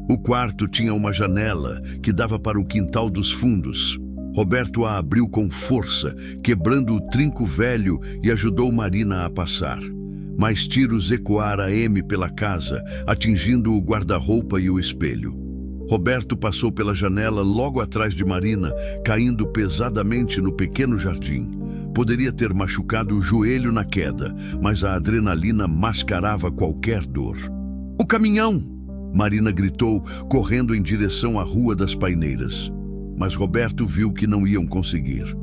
O quarto tinha uma janela que dava para o quintal dos fundos. Roberto a abriu com força, quebrando o trinco velho e ajudou Marina a passar. Mais tiros ecoaram a M pela casa, atingindo o guarda-roupa e o espelho. Roberto passou pela janela logo atrás de Marina, caindo pesadamente no pequeno jardim. Poderia ter machucado o joelho na queda, mas a adrenalina mascarava qualquer dor. "O caminhão!" Marina gritou, correndo em direção à Rua das Paineiras. Mas Roberto viu que não iam conseguir.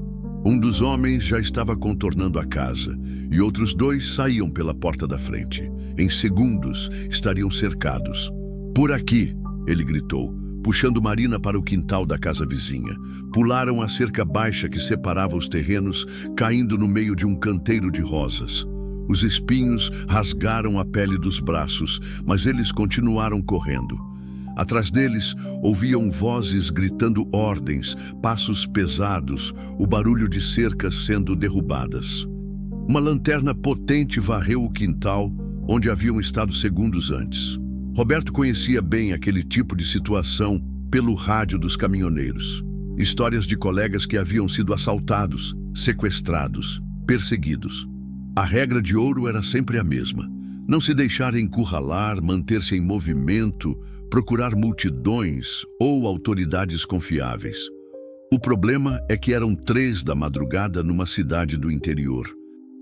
Um dos homens já estava contornando a casa, e outros dois saíam pela porta da frente. Em segundos, estariam cercados. "Por aqui!" ele gritou, puxando Marina para o quintal da casa vizinha. Pularam a cerca baixa que separava os terrenos, caindo no meio de um canteiro de rosas. Os espinhos rasgaram a pele dos braços, mas eles continuaram correndo. Atrás deles, ouviam vozes gritando ordens, passos pesados, o barulho de cercas sendo derrubadas. Uma lanterna potente varreu o quintal, onde haviam estado segundos antes. Roberto conhecia bem aquele tipo de situação pelo rádio dos caminhoneiros. Histórias de colegas que haviam sido assaltados, sequestrados, perseguidos. A regra de ouro era sempre a mesma: não se deixar encurralar, manter-se em movimento, procurar multidões ou autoridades confiáveis. O problema é que eram 3 da madrugada numa cidade do interior.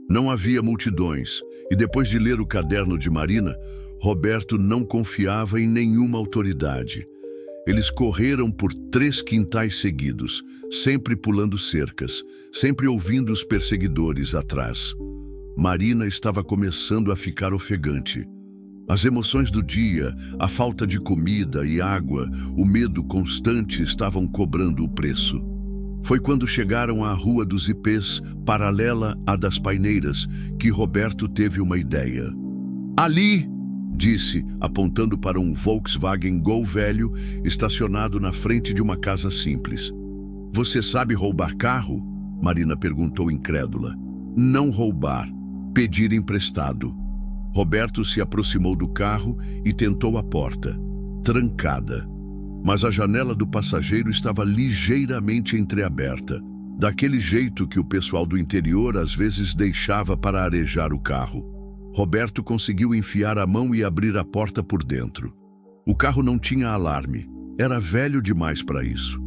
Não havia multidões, e depois de ler o caderno de Marina, Roberto não confiava em nenhuma autoridade. Eles correram por 3 quintais seguidos, sempre pulando cercas, sempre ouvindo os perseguidores atrás. Marina estava começando a ficar ofegante. As emoções do dia, a falta de comida e água, o medo constante estavam cobrando o preço. Foi quando chegaram à Rua dos Ipês, paralela à das Paineiras, que Roberto teve uma ideia. "Ali!" disse, apontando para um Volkswagen Gol velho estacionado na frente de uma casa simples. "Você sabe roubar carro?" Marina perguntou incrédula. "Não roubar, pedir emprestado." Roberto se aproximou do carro e tentou a porta, trancada. Mas a janela do passageiro estava ligeiramente entreaberta, daquele jeito que o pessoal do interior às vezes deixava para arejar o carro. Roberto conseguiu enfiar a mão e abrir a porta por dentro. O carro não tinha alarme, era velho demais para isso.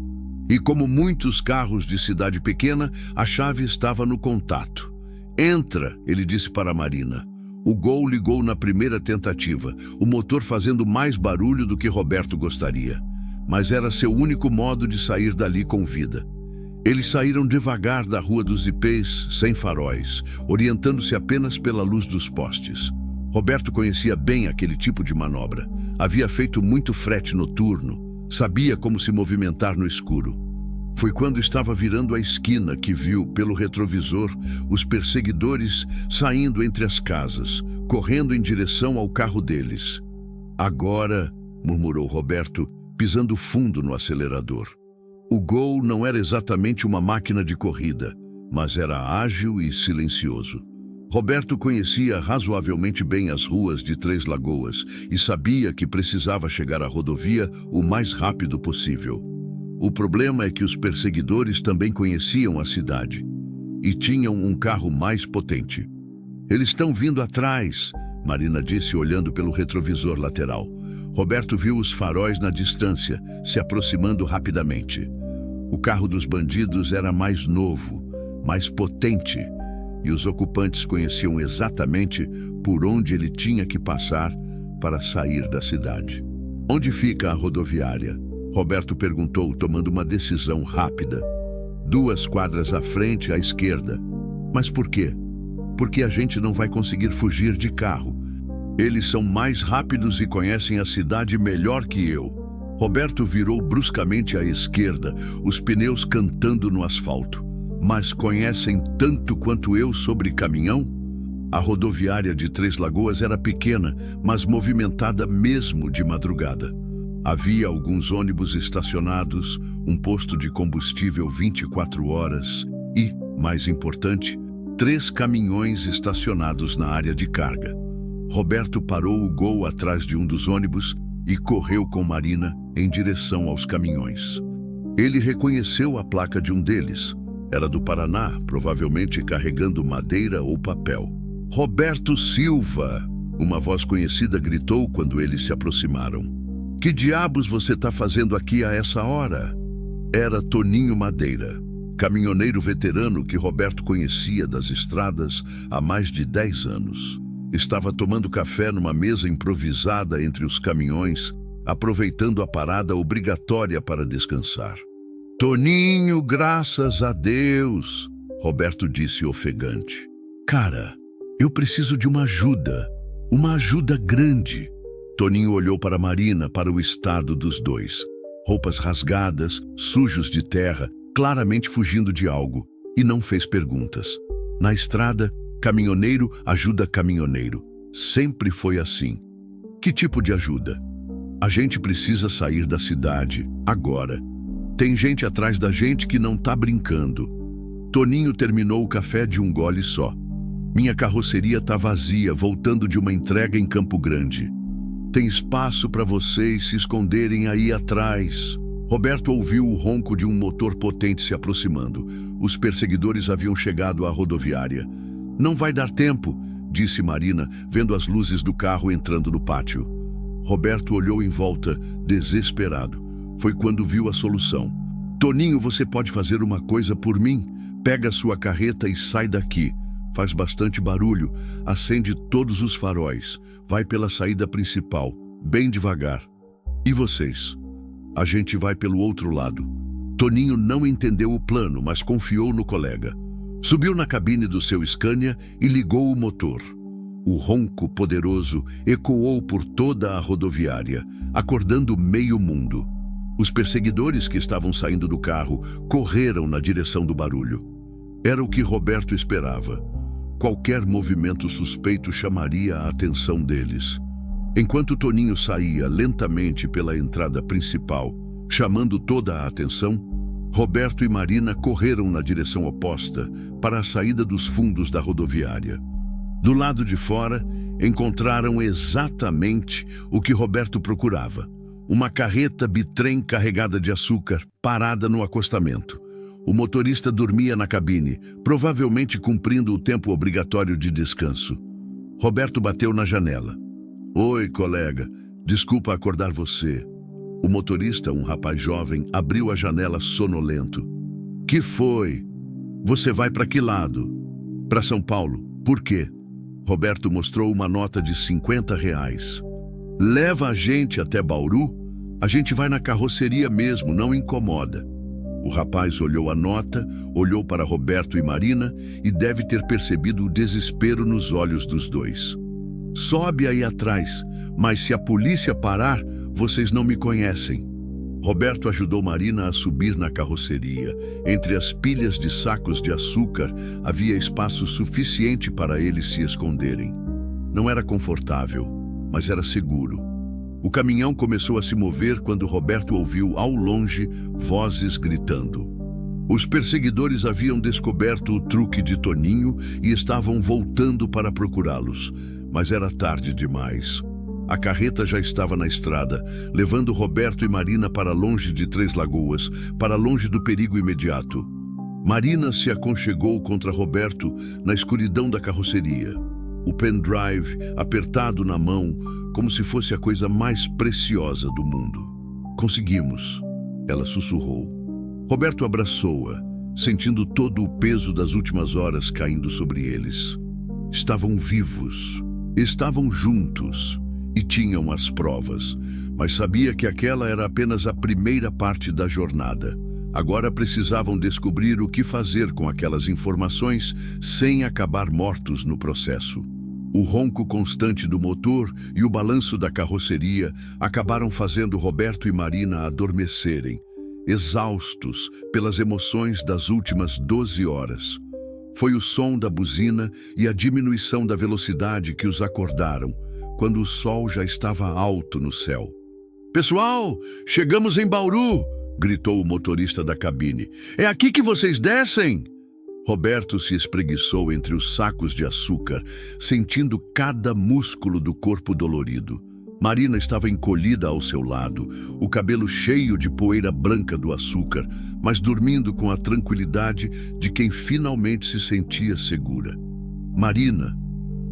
E como muitos carros de cidade pequena, a chave estava no contato. "Entra", ele disse para Marina. O Gol ligou na primeira tentativa, o motor fazendo mais barulho do que Roberto gostaria. Mas era seu único modo de sair dali com vida. Eles saíram devagar da Rua dos Ipês, sem faróis, orientando-se apenas pela luz dos postes. Roberto conhecia bem aquele tipo de manobra. Havia feito muito frete noturno, sabia como se movimentar no escuro. Foi quando estava virando a esquina que viu, pelo retrovisor, os perseguidores saindo entre as casas, correndo em direção ao carro deles. "Agora", murmurou Roberto, pisando fundo no acelerador. O Gol não era exatamente uma máquina de corrida, mas era ágil e silencioso. Roberto conhecia razoavelmente bem as ruas de Três Lagoas e sabia que precisava chegar à rodovia o mais rápido possível. O problema é que os perseguidores também conheciam a cidade e tinham um carro mais potente. "Eles estão vindo atrás", Marina disse olhando pelo retrovisor lateral. Roberto viu os faróis na distância, se aproximando rapidamente. O carro dos bandidos era mais novo, mais potente, e os ocupantes conheciam exatamente por onde ele tinha que passar para sair da cidade. "Onde fica a rodoviária?" Roberto perguntou, tomando uma decisão rápida. 2 quadras à frente, à esquerda." "Mas por quê?" "Porque a gente não vai conseguir fugir de carro. Eles são mais rápidos e conhecem a cidade melhor que eu." Roberto virou bruscamente à esquerda, os pneus cantando no asfalto. "Mas conhecem tanto quanto eu sobre caminhão?" A rodoviária de Três Lagoas era pequena, mas movimentada mesmo de madrugada. Havia alguns ônibus estacionados, um posto de combustível 24 horas e, mais importante, 3 caminhões estacionados na área de carga. Roberto parou o Gol atrás de um dos ônibus e correu com Marina em direção aos caminhões. Ele reconheceu a placa de um deles. Era do Paraná, provavelmente carregando madeira ou papel. Roberto Silva! Uma voz conhecida gritou quando eles se aproximaram. Que diabos você está fazendo aqui a essa hora? Era Toninho Madeira, caminhoneiro veterano que Roberto conhecia das estradas há mais de 10 anos. Estava tomando café numa mesa improvisada entre os caminhões, aproveitando a parada obrigatória para descansar. Toninho, graças a Deus! Roberto disse ofegante. Cara, eu preciso de uma ajuda grande. Toninho olhou para Marina, para o estado dos dois. Roupas rasgadas, sujos de terra, claramente fugindo de algo, e não fez perguntas. Na estrada, caminhoneiro ajuda caminhoneiro. Sempre foi assim. Que tipo de ajuda? A gente precisa sair da cidade, agora. Tem gente atrás da gente que não tá brincando. Toninho terminou o café de um gole só. Minha carroceria tá vazia, voltando de uma entrega em Campo Grande. Tem espaço para vocês se esconderem aí atrás. Roberto ouviu o ronco de um motor potente se aproximando. Os perseguidores haviam chegado à rodoviária. Não vai dar tempo, disse Marina, vendo as luzes do carro entrando no pátio. Roberto olhou em volta, desesperado. Foi quando viu a solução. Toninho, você pode fazer uma coisa por mim? Pega a sua carreta e sai daqui. Faz bastante barulho, acende todos os faróis. Vai pela saída principal, bem devagar. E vocês? A gente vai pelo outro lado. Toninho não entendeu o plano, mas confiou no colega. Subiu na cabine do seu Scania e ligou o motor. O ronco poderoso ecoou por toda a rodoviária, acordando meio mundo. Os perseguidores que estavam saindo do carro correram na direção do barulho. Era o que Roberto esperava. Qualquer movimento suspeito chamaria a atenção deles. Enquanto Toninho saía lentamente pela entrada principal, chamando toda a atenção, Roberto e Marina correram na direção oposta para a saída dos fundos da rodoviária. Do lado de fora, encontraram exatamente o que Roberto procurava. Uma carreta bitrem carregada de açúcar, parada no acostamento. O motorista dormia na cabine, provavelmente cumprindo o tempo obrigatório de descanso. Roberto bateu na janela. Oi, colega. Desculpa acordar você. O motorista, um rapaz jovem, abriu a janela sonolento. Que foi? Você vai para que lado? Para São Paulo. Por quê? Roberto mostrou uma nota de R$ 50. Leva a gente até Bauru? A gente vai na carroceria mesmo, não incomoda. O rapaz olhou a nota, olhou para Roberto e Marina e deve ter percebido o desespero nos olhos dos dois. Sobe aí atrás, mas se a polícia parar, vocês não me conhecem. Roberto ajudou Marina a subir na carroceria. Entre as pilhas de sacos de açúcar, havia espaço suficiente para eles se esconderem. Não era confortável, mas era seguro. O caminhão começou a se mover quando Roberto ouviu, ao longe, vozes gritando. Os perseguidores haviam descoberto o truque de Toninho e estavam voltando para procurá-los, mas era tarde demais. A carreta já estava na estrada, levando Roberto e Marina para longe de Três Lagoas, para longe do perigo imediato. Marina se aconchegou contra Roberto na escuridão da carroceria. O pendrive apertado na mão, como se fosse a coisa mais preciosa do mundo. Conseguimos, ela sussurrou. Roberto abraçou-a, sentindo todo o peso das últimas horas caindo sobre eles. Estavam vivos, estavam juntos e tinham as provas, mas sabia que aquela era apenas a primeira parte da jornada. Agora precisavam descobrir o que fazer com aquelas informações sem acabar mortos no processo. O ronco constante do motor e o balanço da carroceria acabaram fazendo Roberto e Marina adormecerem, exaustos pelas emoções das últimas 12 horas. Foi o som da buzina e a diminuição da velocidade que os acordaram, quando o sol já estava alto no céu. Pessoal, chegamos em Bauru! Gritou o motorista da cabine. É aqui que vocês descem? Roberto se espreguiçou entre os sacos de açúcar, sentindo cada músculo do corpo dolorido. Marina estava encolhida ao seu lado, o cabelo cheio de poeira branca do açúcar, mas dormindo com a tranquilidade de quem finalmente se sentia segura. Marina,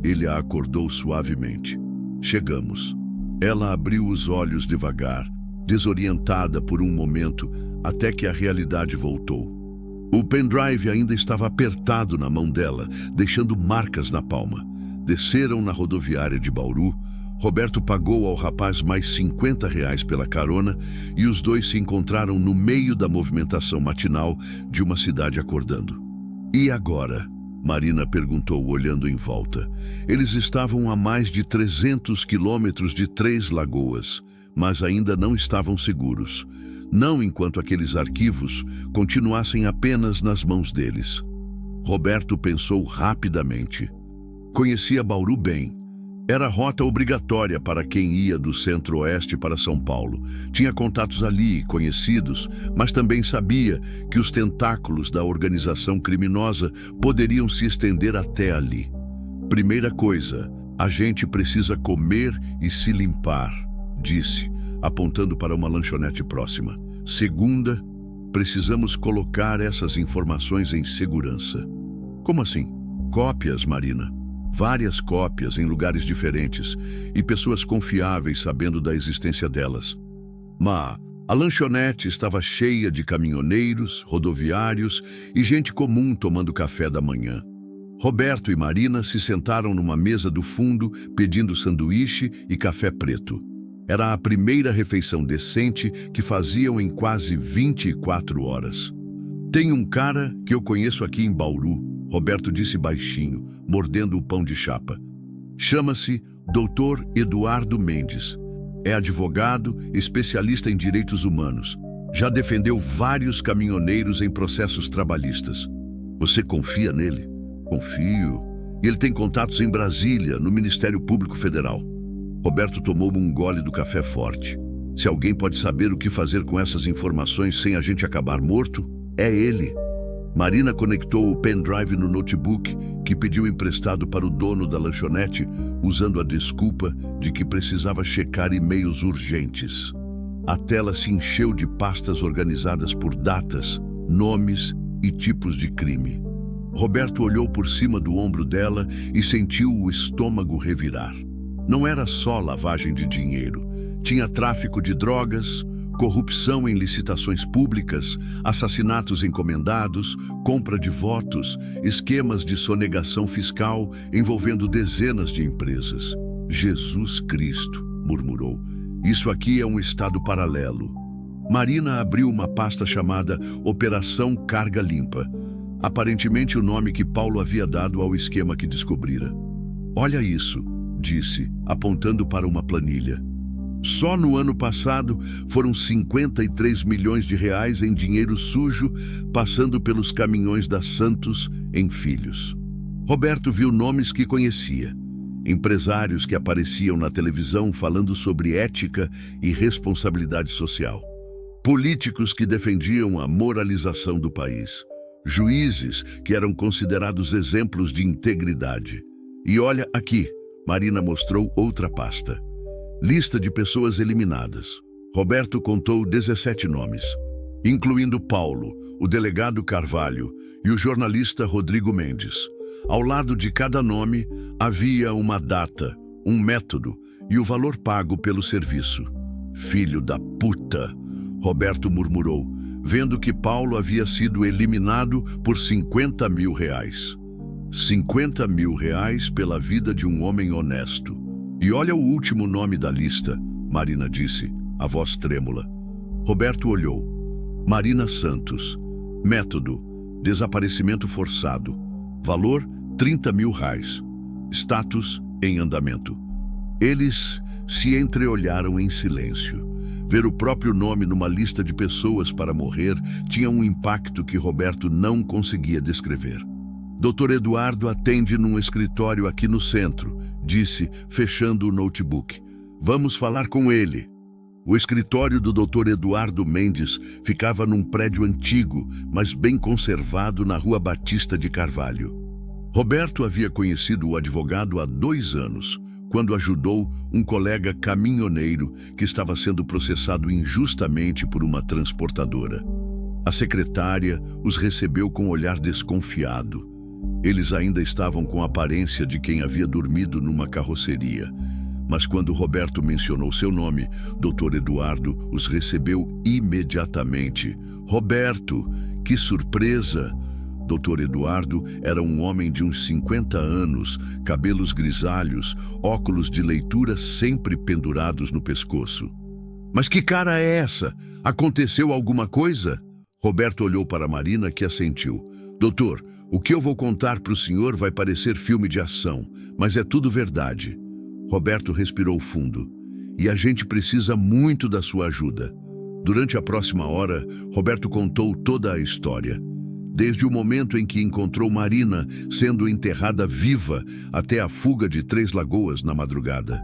Ele a acordou suavemente. Chegamos. Ela abriu os olhos devagar, desorientada por um momento, até que a realidade voltou. O pendrive ainda estava apertado na mão dela, deixando marcas na palma. Desceram na rodoviária de Bauru. Roberto pagou ao rapaz mais R$ 50 pela carona e os dois se encontraram no meio da movimentação matinal de uma cidade acordando. E agora? Marina perguntou, olhando em volta. Eles estavam a mais de 300 quilômetros de Três Lagoas, mas ainda não estavam seguros. Não enquanto aqueles arquivos continuassem apenas nas mãos deles. Roberto pensou rapidamente. Conhecia Bauru bem. Era rota obrigatória para quem ia do centro-oeste para São Paulo. Tinha contatos ali, conhecidos, mas também sabia que os tentáculos da organização criminosa poderiam se estender até ali. Primeira coisa, a gente precisa comer e se limpar, disse, apontando para uma lanchonete próxima. Segunda, precisamos colocar essas informações em segurança. Como assim? Cópias, Marina. Várias cópias em lugares diferentes e pessoas confiáveis sabendo da existência delas. Mas a lanchonete estava cheia de caminhoneiros, rodoviários e gente comum tomando café da manhã. Roberto e Marina se sentaram numa mesa do fundo pedindo sanduíche e café preto. Era a primeira refeição decente que faziam em quase 24 horas. Tem um cara que eu conheço aqui em Bauru, Roberto disse baixinho, mordendo o pão de chapa. Chama-se Dr. Eduardo Mendes. É advogado, especialista em direitos humanos. Já defendeu vários caminhoneiros em processos trabalhistas. Você confia nele? Confio. Ele tem contatos em Brasília, no Ministério Público Federal. Roberto tomou um gole do café forte. Se alguém pode saber o que fazer com essas informações sem a gente acabar morto, é ele. Marina conectou o pendrive no notebook que pediu emprestado para o dono da lanchonete, usando a desculpa de que precisava checar e-mails urgentes. A tela se encheu de pastas organizadas por datas, nomes e tipos de crime. Roberto olhou por cima do ombro dela e sentiu o estômago revirar. Não era só lavagem de dinheiro. Tinha tráfico de drogas, corrupção em licitações públicas, assassinatos encomendados, compra de votos, esquemas de sonegação fiscal envolvendo dezenas de empresas. Jesus Cristo, murmurou. Isso aqui é um estado paralelo. Marina abriu uma pasta chamada Operação Carga Limpa. Aparentemente o nome que Paulo havia dado ao esquema que descobrira. Olha isso, disse, apontando para uma planilha. Só no ano passado foram 53 milhões de reais em dinheiro sujo passando pelos caminhões da Santos em Filhos. Roberto viu nomes que conhecia. Empresários que apareciam na televisão falando sobre ética e responsabilidade social. Políticos que defendiam a moralização do país. Juízes que eram considerados exemplos de integridade. E olha aqui, Marina mostrou outra pasta. Lista de pessoas eliminadas. Roberto contou 17 nomes, incluindo Paulo, o delegado Carvalho e o jornalista Rodrigo Mendes. Ao lado de cada nome havia uma data, um método e o valor pago pelo serviço. Filho da puta, Roberto murmurou, vendo que Paulo havia sido eliminado por R$50 mil. R$50 mil pela vida de um homem honesto. E olha o último nome da lista, Marina disse, a voz trêmula. Roberto olhou. Marina Santos. Método, desaparecimento forçado. Valor, R$30 mil. Status, em andamento. Eles se entreolharam em silêncio. Ver o próprio nome numa lista de pessoas para morrer tinha um impacto que Roberto não conseguia descrever. Dr. Eduardo atende num escritório aqui no centro, disse, fechando o notebook. Vamos falar com ele. O escritório do Dr. Eduardo Mendes ficava num prédio antigo, mas bem conservado na Rua Batista de Carvalho. Roberto havia conhecido o advogado há 2 anos, quando ajudou um colega caminhoneiro que estava sendo processado injustamente por uma transportadora. A secretária os recebeu com um olhar desconfiado. Eles ainda estavam com a aparência de quem havia dormido numa carroceria. Mas quando Roberto mencionou seu nome, Dr. Eduardo os recebeu imediatamente. Roberto, que surpresa! Dr. Eduardo era um homem de uns 50 anos, cabelos grisalhos, óculos de leitura sempre pendurados no pescoço. Mas que cara é essa? Aconteceu alguma coisa? Roberto olhou para Marina, que assentiu. Doutor, o que eu vou contar para o senhor vai parecer filme de ação, mas é tudo verdade. Roberto respirou fundo. E a gente precisa muito da sua ajuda. Durante a próxima hora, Roberto contou toda a história. Desde o momento em que encontrou Marina sendo enterrada viva até a fuga de Três Lagoas na madrugada.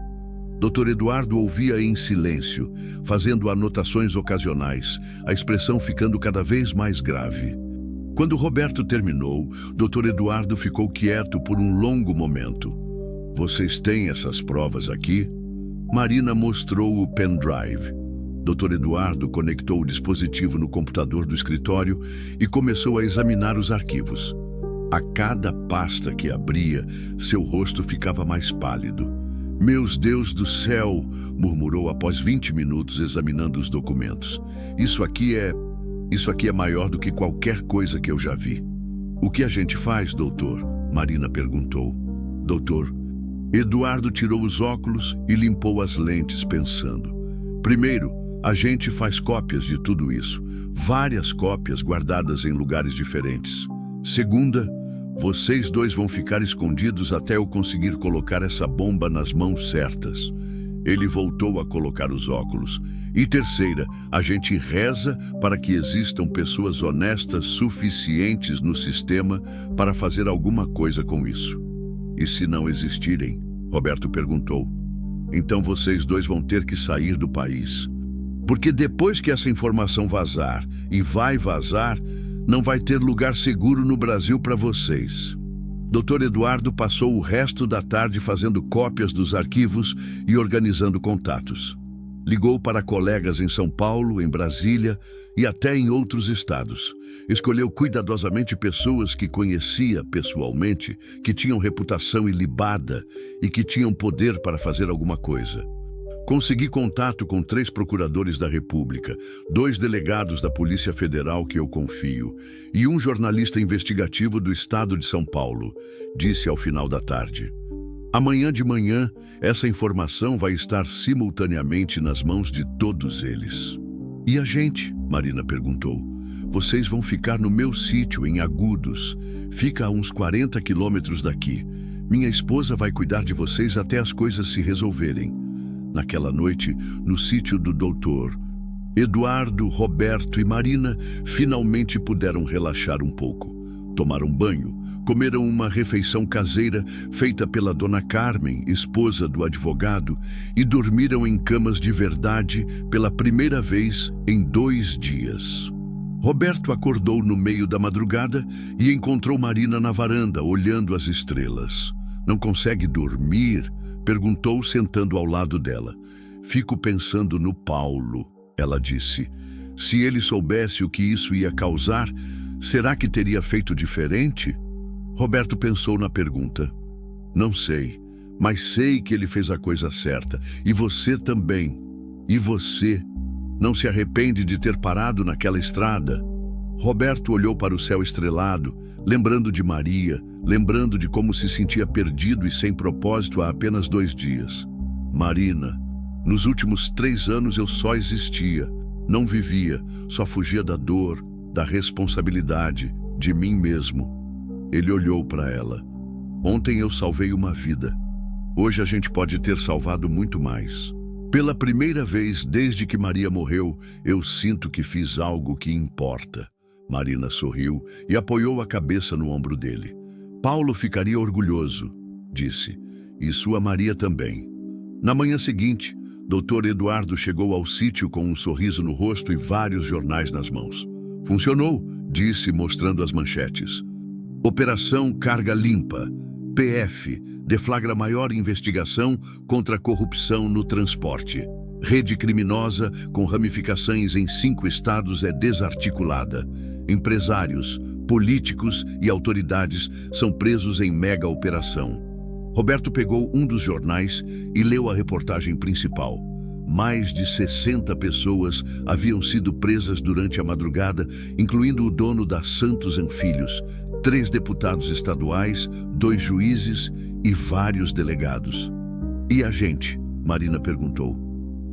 Dr. Eduardo ouvia em silêncio, fazendo anotações ocasionais, a expressão ficando cada vez mais grave. Quando Roberto terminou, Dr. Eduardo ficou quieto por um longo momento. Vocês têm essas provas aqui? Marina mostrou o pendrive. Dr. Eduardo conectou o dispositivo no computador do escritório e começou a examinar os arquivos. A cada pasta que abria, seu rosto ficava mais pálido. Meus Deus do céu, murmurou após 20 minutos examinando os documentos. Isso aqui é maior do que qualquer coisa que eu já vi. O que a gente faz, doutor? Marina perguntou. Doutor, Eduardo tirou os óculos e limpou as lentes, pensando. Primeiro, a gente faz cópias de tudo isso. Várias cópias guardadas em lugares diferentes. Segunda, vocês dois vão ficar escondidos até eu conseguir colocar essa bomba nas mãos certas. Ele voltou a colocar os óculos. E terceira, a gente reza para que existam pessoas honestas suficientes no sistema para fazer alguma coisa com isso. E se não existirem? Roberto perguntou. Então vocês dois vão ter que sair do país. Porque depois que essa informação vazar, e vai vazar, não vai ter lugar seguro no Brasil para vocês. Dr. Eduardo passou o resto da tarde fazendo cópias dos arquivos e organizando contatos. Ligou para colegas em São Paulo, em Brasília e até em outros estados. Escolheu cuidadosamente pessoas que conhecia pessoalmente, que tinham reputação ilibada e que tinham poder para fazer alguma coisa. Consegui contato com 3 procuradores da República, 2 delegados da Polícia Federal que eu confio e um jornalista investigativo do estado de São Paulo, disse ao final da tarde. Amanhã de manhã, essa informação vai estar simultaneamente nas mãos de todos eles. E a gente? Marina perguntou. Vocês vão ficar no meu sítio em Agudos. Fica a uns 40 quilômetros daqui. Minha esposa vai cuidar de vocês até as coisas se resolverem. Naquela noite, no sítio do doutor, Eduardo, Roberto e Marina finalmente puderam relaxar um pouco. Tomaram banho, comeram uma refeição caseira feita pela dona Carmen, esposa do advogado, e dormiram em camas de verdade pela primeira vez em 2 dias. Roberto acordou no meio da madrugada e encontrou Marina na varanda, olhando as estrelas. Não consegue dormir? Perguntou, sentando ao lado dela. Fico pensando no Paulo, ela disse. Se ele soubesse o que isso ia causar, será que teria feito diferente? Roberto pensou na pergunta. Não sei, mas sei que ele fez a coisa certa. E você também. E você? Não se arrepende de ter parado naquela estrada? Roberto olhou para o céu estrelado, lembrando de Maria, lembrando de como se sentia perdido e sem propósito há apenas 2 dias. Marina, nos últimos 3 anos eu só existia, não vivia, só fugia da dor, da responsabilidade, de mim mesmo. Ele olhou para ela. Ontem eu salvei uma vida. Hoje a gente pode ter salvado muito mais. Pela primeira vez desde que Maria morreu, eu sinto que fiz algo que importa. Marina sorriu e apoiou a cabeça no ombro dele. Paulo ficaria orgulhoso, disse, e sua Maria também. Na manhã seguinte, Dr. Eduardo chegou ao sítio com um sorriso no rosto e vários jornais nas mãos. Funcionou, disse, mostrando as manchetes. Operação Carga Limpa. PF deflagra maior investigação contra a corrupção no transporte. Rede criminosa com ramificações em 5 estados é desarticulada. Empresários, Políticos e autoridades são presos em mega operação. Roberto pegou um dos jornais e leu a reportagem principal. Mais de 60 pessoas haviam sido presas durante a madrugada, incluindo o dono da Santos Filhos, 3 deputados estaduais, 2 juízes e vários delegados. E a gente? Marina perguntou.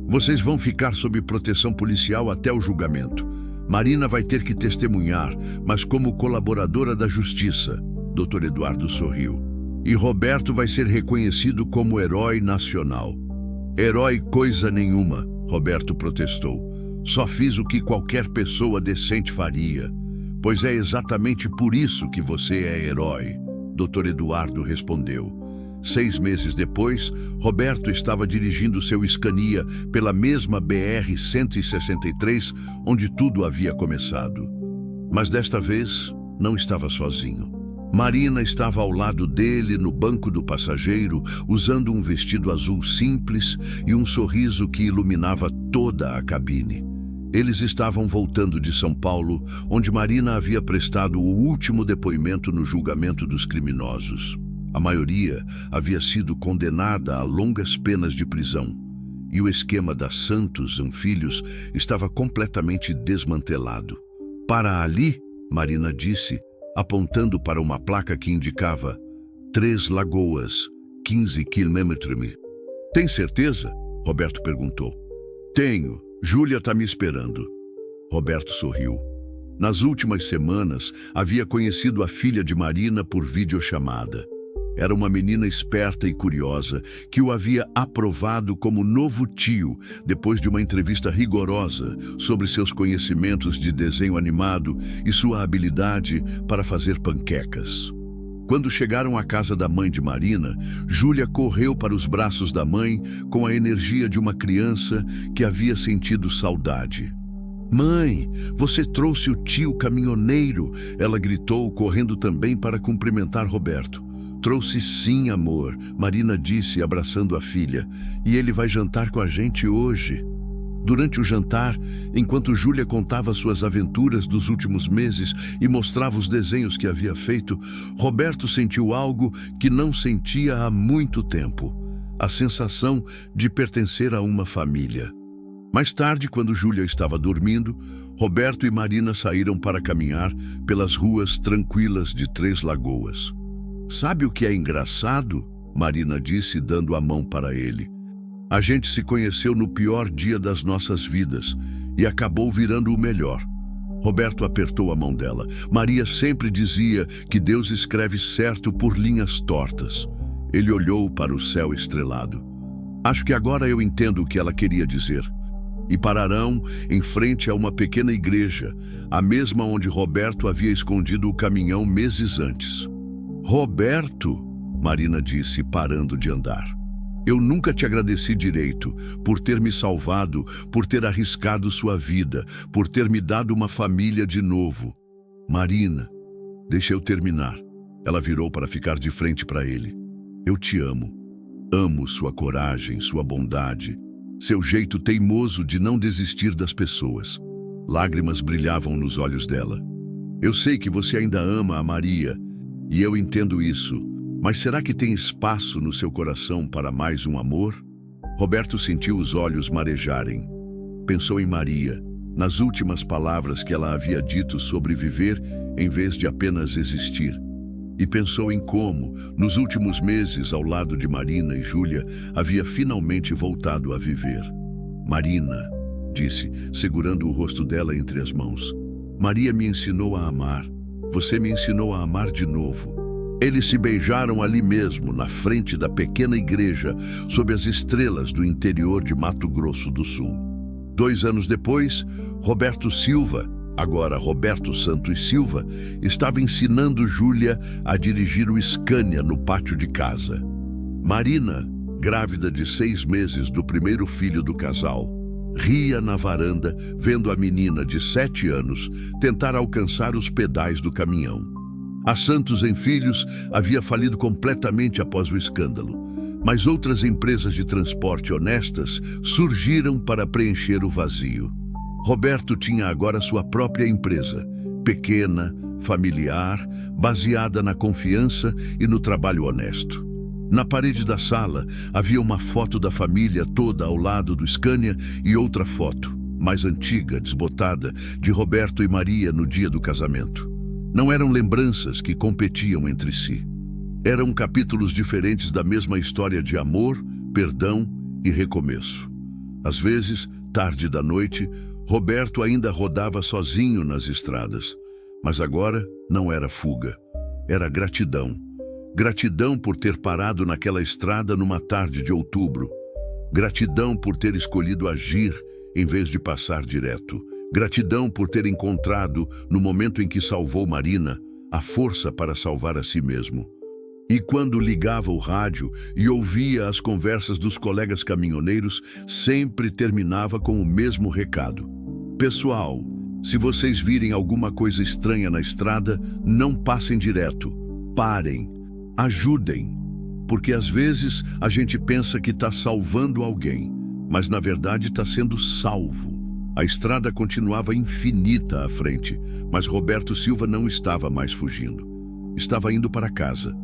Vocês vão ficar sob proteção policial até o julgamento. Marina vai ter que testemunhar, mas como colaboradora da justiça. Dr. Eduardo sorriu. E Roberto vai ser reconhecido como herói nacional. Herói coisa nenhuma, Roberto protestou. Só fiz o que qualquer pessoa decente faria. Pois é exatamente por isso que você é herói, Dr. Eduardo respondeu. 6 meses depois, Roberto estava dirigindo seu Scania pela mesma BR-163, onde tudo havia começado. Mas desta vez, não estava sozinho. Marina estava ao lado dele no banco do passageiro, usando um vestido azul simples e um sorriso que iluminava toda a cabine. Eles estavam voltando de São Paulo, onde Marina havia prestado o último depoimento no julgamento dos criminosos. A maioria havia sido condenada a longas penas de prisão, e o esquema da Santos Filhos estava completamente desmantelado. Para ali, Marina disse, apontando para uma placa que indicava 3 Lagoas, 15 quilômetros. Tem certeza? Roberto perguntou. Tenho. Júlia está me esperando. Roberto sorriu. Nas últimas semanas, havia conhecido a filha de Marina por videochamada. Era uma menina esperta e curiosa que o havia aprovado como novo tio depois de uma entrevista rigorosa sobre seus conhecimentos de desenho animado e sua habilidade para fazer panquecas. Quando chegaram à casa da mãe de Marina, Júlia correu para os braços da mãe com a energia de uma criança que havia sentido saudade. Mãe, você trouxe o tio caminhoneiro, ela gritou, correndo também para cumprimentar Roberto. Trouxe sim, amor, Marina disse, abraçando a filha, e ele vai jantar com a gente hoje. Durante o jantar, enquanto Júlia contava suas aventuras dos últimos meses e mostrava os desenhos que havia feito, Roberto sentiu algo que não sentia há muito tempo, a sensação de pertencer a uma família. Mais tarde, quando Júlia estava dormindo, Roberto e Marina saíram para caminhar pelas ruas tranquilas de 3 Lagoas. Sabe o que é engraçado? Marina disse, dando a mão para ele. A gente se conheceu no pior dia das nossas vidas e acabou virando o melhor. Roberto apertou a mão dela. Maria sempre dizia que Deus escreve certo por linhas tortas. Ele olhou para o céu estrelado. Acho que agora eu entendo o que ela queria dizer. E pararam em frente a uma pequena igreja, a mesma onde Roberto havia escondido o caminhão meses antes. Roberto, Marina disse, parando de andar. Eu nunca te agradeci direito por ter me salvado, por ter arriscado sua vida, por ter me dado uma família de novo. Marina, deixa eu terminar. Ela virou para ficar de frente para ele. Eu te amo. Amo sua coragem, sua bondade, seu jeito teimoso de não desistir das pessoas. Lágrimas brilhavam nos olhos dela. Eu sei que você ainda ama a Maria, e eu entendo isso, mas será que tem espaço no seu coração para mais um amor? Roberto sentiu os olhos marejarem. Pensou em Maria, nas últimas palavras que ela havia dito sobre viver em vez de apenas existir. E pensou em como, nos últimos meses, ao lado de Marina e Júlia, havia finalmente voltado a viver. Marina, disse, segurando o rosto dela entre as mãos. Maria me ensinou a amar. Você me ensinou a amar de novo. Eles se beijaram ali mesmo, na frente da pequena igreja, sob as estrelas do interior de Mato Grosso do Sul. 2 anos depois, Roberto Silva, agora Roberto Santos Silva, estava ensinando Júlia a dirigir o Scania no pátio de casa. Marina, grávida de 6 meses do primeiro filho do casal, ria na varanda, vendo a menina de 7 anos tentar alcançar os pedais do caminhão. A Santos Filhos havia falido completamente após o escândalo, mas outras empresas de transporte honestas surgiram para preencher o vazio. Roberto tinha agora sua própria empresa, pequena, familiar, baseada na confiança e no trabalho honesto. Na parede da sala havia uma foto da família toda ao lado do Scania e outra foto, mais antiga, desbotada, de Roberto e Maria no dia do casamento. Não eram lembranças que competiam entre si. Eram capítulos diferentes da mesma história de amor, perdão e recomeço. Às vezes, tarde da noite, Roberto ainda rodava sozinho nas estradas. Mas agora não era fuga, era gratidão. Gratidão por ter parado naquela estrada numa tarde de outubro. Gratidão por ter escolhido agir em vez de passar direto. Gratidão por ter encontrado, no momento em que salvou Marina, a força para salvar a si mesmo. E quando ligava o rádio e ouvia as conversas dos colegas caminhoneiros, sempre terminava com o mesmo recado. Pessoal, se vocês virem alguma coisa estranha na estrada, não passem direto. Parem. Ajudem. Porque às vezes a gente pensa que está salvando alguém, mas na verdade está sendo salvo. A estrada continuava infinita à frente, mas Roberto Silva não estava mais fugindo. Estava indo para casa.